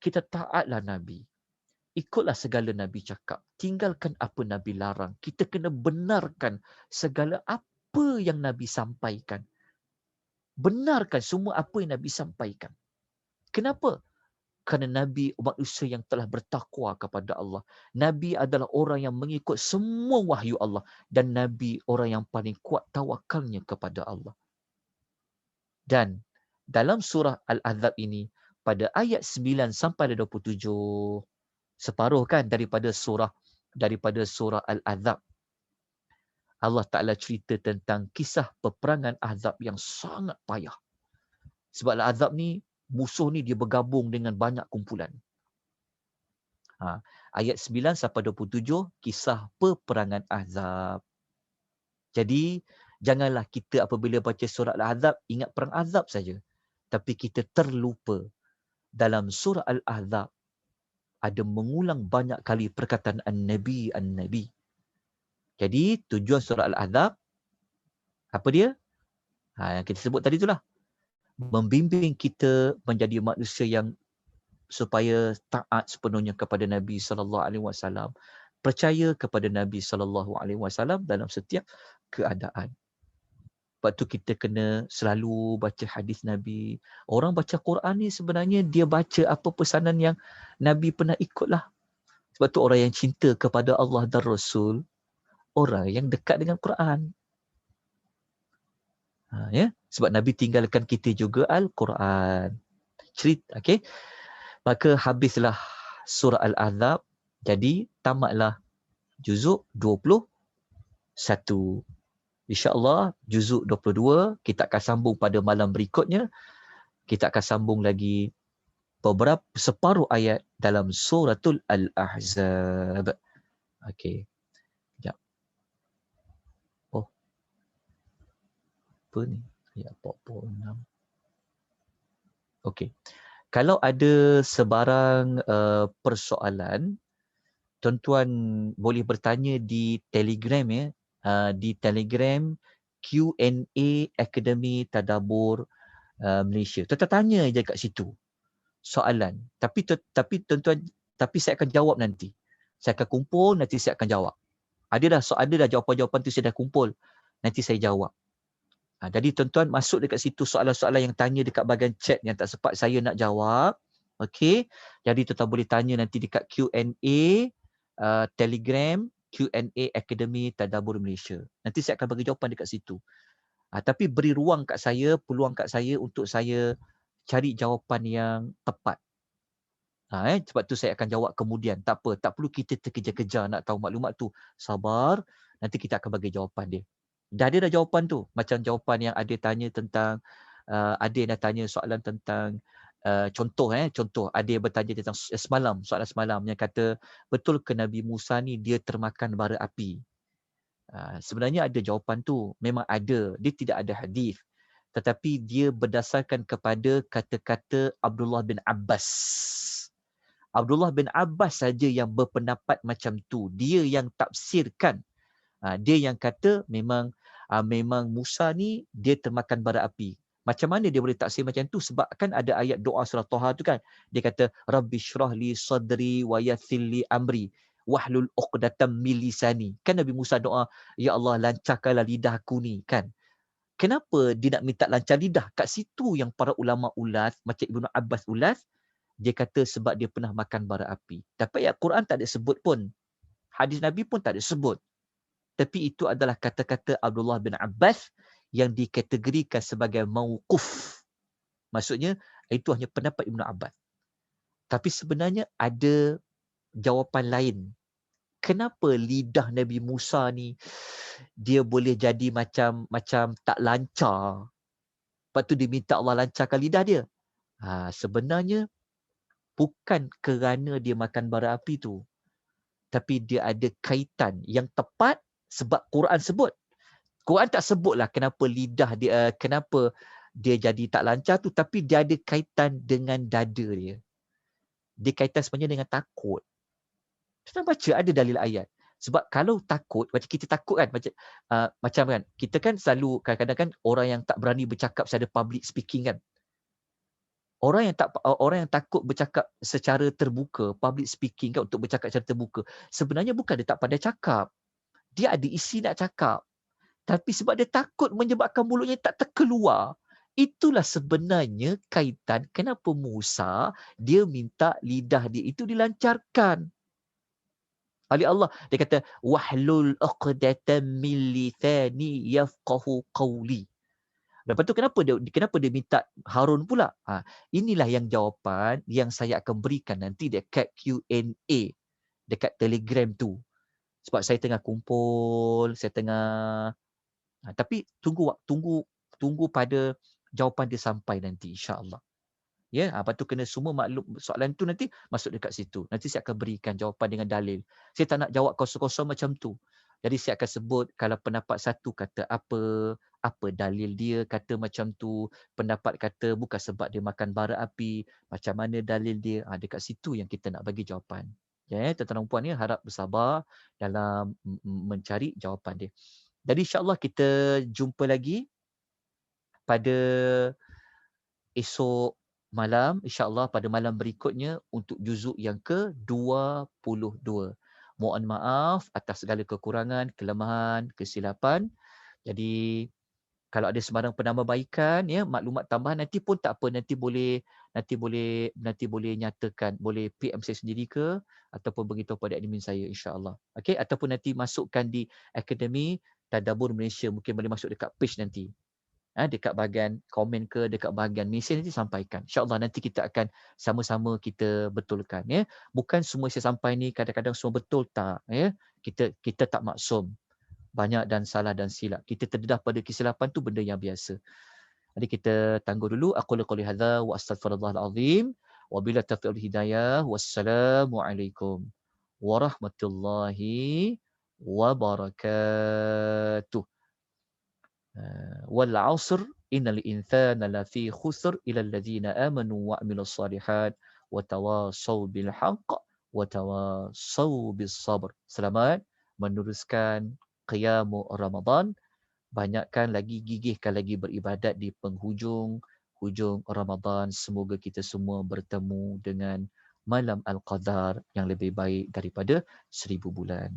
Kita taatlah Nabi. Ikutlah segala Nabi cakap. Tinggalkan apa Nabi larang. Kita kena benarkan segala apa yang Nabi sampaikan. Benarkan semua apa yang Nabi sampaikan. Kenapa? Kerana Nabi manusia yang telah bertakwa kepada Allah. Nabi adalah orang yang mengikut semua wahyu Allah. Dan Nabi orang yang paling kuat tawakalnya kepada Allah. Dan dalam surah Al-Ahzab ini, pada ayat 9 sampai 27, separuh kan daripada surah Al-Ahzab, Allah Ta'ala cerita tentang kisah peperangan Ahzab yang sangat payah. Sebab Al-Ahzab ni, musuh ni dia bergabung dengan banyak kumpulan. Ayat 9 sampai 27, kisah peperangan Ahzab. Jadi, janganlah kita apabila baca surah Al-Ahzab, ingat perang Ahzab saja. Tapi kita terlupa. Dalam surah Al-Ahzab, ada mengulang banyak kali perkataan An-Nabi. Jadi, tujuan surah Al-Ahzab, apa dia? Yang kita sebut tadi itulah. Membimbing kita menjadi manusia yang supaya taat sepenuhnya kepada Nabi SAW. percaya kepada Nabi SAW dalam setiap keadaan. Sebab tu kita kena selalu baca hadis Nabi. Orang baca Quran ni sebenarnya dia baca apa pesanan yang Nabi pernah ikut lah. Sebab tu orang yang cinta kepada Allah dan Rasul, orang yang dekat dengan Quran. Ya? Sebab Nabi tinggalkan kita juga Al-Quran. Cerita, okay? Maka habislah surah Al-Ahzab. Jadi tamatlah juzuk 21. InsyaAllah juzuk 22 kita akan sambung pada malam berikutnya. Kita akan sambung lagi separuh ayat dalam suratul Al-Ahzab. Okey. Sekejap. Oh. Apa ni? Ayat 46. Okey. Kalau ada sebarang persoalan, tuan-tuan boleh bertanya di Telegram ya. Di Telegram Q&A Akademi Tadabbur Malaysia. Tuan-tuan tanya je kat situ soalan. Tapi tuan-tuan, tapi saya akan jawab nanti. Saya akan kumpul, nanti saya akan jawab. Ada dah jawapan-jawapan tu saya dah kumpul. Nanti saya jawab. Jadi tuan-tuan masuk dekat situ soalan-soalan yang tanya dekat bahagian chat yang tak sempat saya nak jawab. Okey. Jadi tuan-tuan boleh tanya nanti dekat Q&A Telegram Q&A Akademi Tadabbur Malaysia. Nanti saya akan bagi jawapan dekat situ. Tapi beri ruang kat saya, peluang kat saya untuk saya cari jawapan yang tepat. Sebab tu saya akan jawab kemudian. Tak apa, tak perlu kita terkejar-kejar nak tahu maklumat tu. Sabar, nanti kita akan bagi jawapan dia. Dah ada dah jawapan tu. Macam jawapan yang ada tanya tentang, ada yang dah tanya soalan tentang, contoh ada yang bertanya tentang soalan semalam yang kata, betul ke Nabi Musa ni dia termakan bara api? Sebenarnya ada jawapan tu. Memang ada. Dia tidak ada hadis. Tetapi dia berdasarkan kepada kata-kata Abdullah bin Abbas. Abdullah bin Abbas saja yang berpendapat macam tu. Dia yang tafsirkan. Dia yang kata memang Musa ni dia termakan bara api. Macam mana dia boleh tafsir macam tu? Sebab kan ada ayat doa surah Taha tu kan. Dia kata Rabbi syrah li sadri wa yassir li amri wahlul 'uqdatam min lisani. Kan Nabi Musa doa, ya Allah lancarkanlah lidahku ni kan. Kenapa dia nak minta lancar lidah? Kat situ yang para ulama ulas, macam Ibnu Abbas ulas, dia kata sebab dia pernah makan bara api. Tapi ayat Quran tak ada sebut pun. Hadis Nabi pun tak ada sebut. Tapi itu adalah kata-kata Abdullah bin Abbas yang dikategorikan sebagai mauquf. Maksudnya, itu hanya pendapat Ibnu Abbas. Tapi sebenarnya ada jawapan lain. Kenapa lidah Nabi Musa ni dia boleh jadi macam tak lancar? Lepas tu dia minta Allah lancarkan lidah dia. Sebenarnya bukan kerana dia makan bara api tu. Tapi dia ada kaitan yang tepat sebab Quran sebut. Quran tak sebutlah kenapa lidah dia, kenapa dia jadi tak lancar tu, tapi dia ada kaitan dengan dada dia. Dia kaitan sebenarnya dengan takut. Kita baca ada dalil ayat. Sebab kalau takut, macam kita takut kan, macam kan, kita kan selalu kadang-kadang kan orang yang tak berani bercakap secara public speaking kan. Orang yang takut bercakap secara terbuka, public speaking kan, untuk bercakap secara terbuka, sebenarnya bukan dia tak pandai cakap. Dia ada isi nak cakap. Tapi sebab dia takut menyebabkan mulutnya tak terkeluar. Itulah sebenarnya kaitan kenapa Musa dia minta lidah dia itu dilancarkan. Oleh Allah, dia kata wahlul 'uqdatam min lisani yafqahu qawli. Lepas tu kenapa dia minta Harun pula? Inilah yang jawapan yang saya akan berikan nanti dekat Q&A dekat Telegram tu. Sebab saya tengah kumpul, tapi tunggu pada jawapan dia sampai nanti insya-Allah. Ya, lepas tu kena semua maklum soalan tu nanti masuk dekat situ. Nanti saya akan berikan jawapan dengan dalil. Saya tak nak jawab kosong-kosong macam tu. Jadi saya akan sebut kalau pendapat satu kata apa dalil dia kata macam tu, pendapat kata bukan sebab dia makan bara api, macam mana dalil dia. Dekat situ yang kita nak bagi jawapan. Ya, tuan-tuan dan puan ya, harap bersabar dalam mencari jawapan dia. Jadi insya-Allah kita jumpa lagi pada esok malam, insya-Allah pada malam berikutnya untuk juzuk yang ke-22. Mohon maaf atas segala kekurangan, kelemahan, kesilapan. Jadi kalau ada sebarang penambahbaikan ya, maklumat tambahan nanti pun tak apa, nanti boleh nyatakan, boleh PM saya sendiri ke ataupun beritahu pada admin saya insya-Allah. Okey, ataupun nanti masukkan di Akademi Tadabbur Malaysia, mungkin boleh masuk dekat page nanti. Dekat bahagian komen ke, dekat bahagian mesej nanti sampaikan. InsyaAllah nanti kita akan sama-sama kita betulkan ya. Bukan semua saya sampai ni kadang-kadang semua betul, tak ya. Kita tak maksum. Banyak dan salah dan silap. Kita terdedah pada kesilapan tu benda yang biasa. Jadi kita tangguh dulu. Aku qouli hadza wa astaghfirullahal azim. Wa bila taufiq hidayah. Wassalamualaikum warahmatullahi wabarakatuh. Wal 'asr innal insana lafi khusr illa alladziina aamanu wa 'amilus shalihat wa tawassaw bil haqq wa tawassaw bis sabr. Selamat meneruskan qiyam Ramadan. Banyakkan lagi, gigihkan lagi beribadat di hujung Ramadan. Semoga kita semua bertemu dengan malam Al-Qadar yang lebih baik daripada 1000 bulan.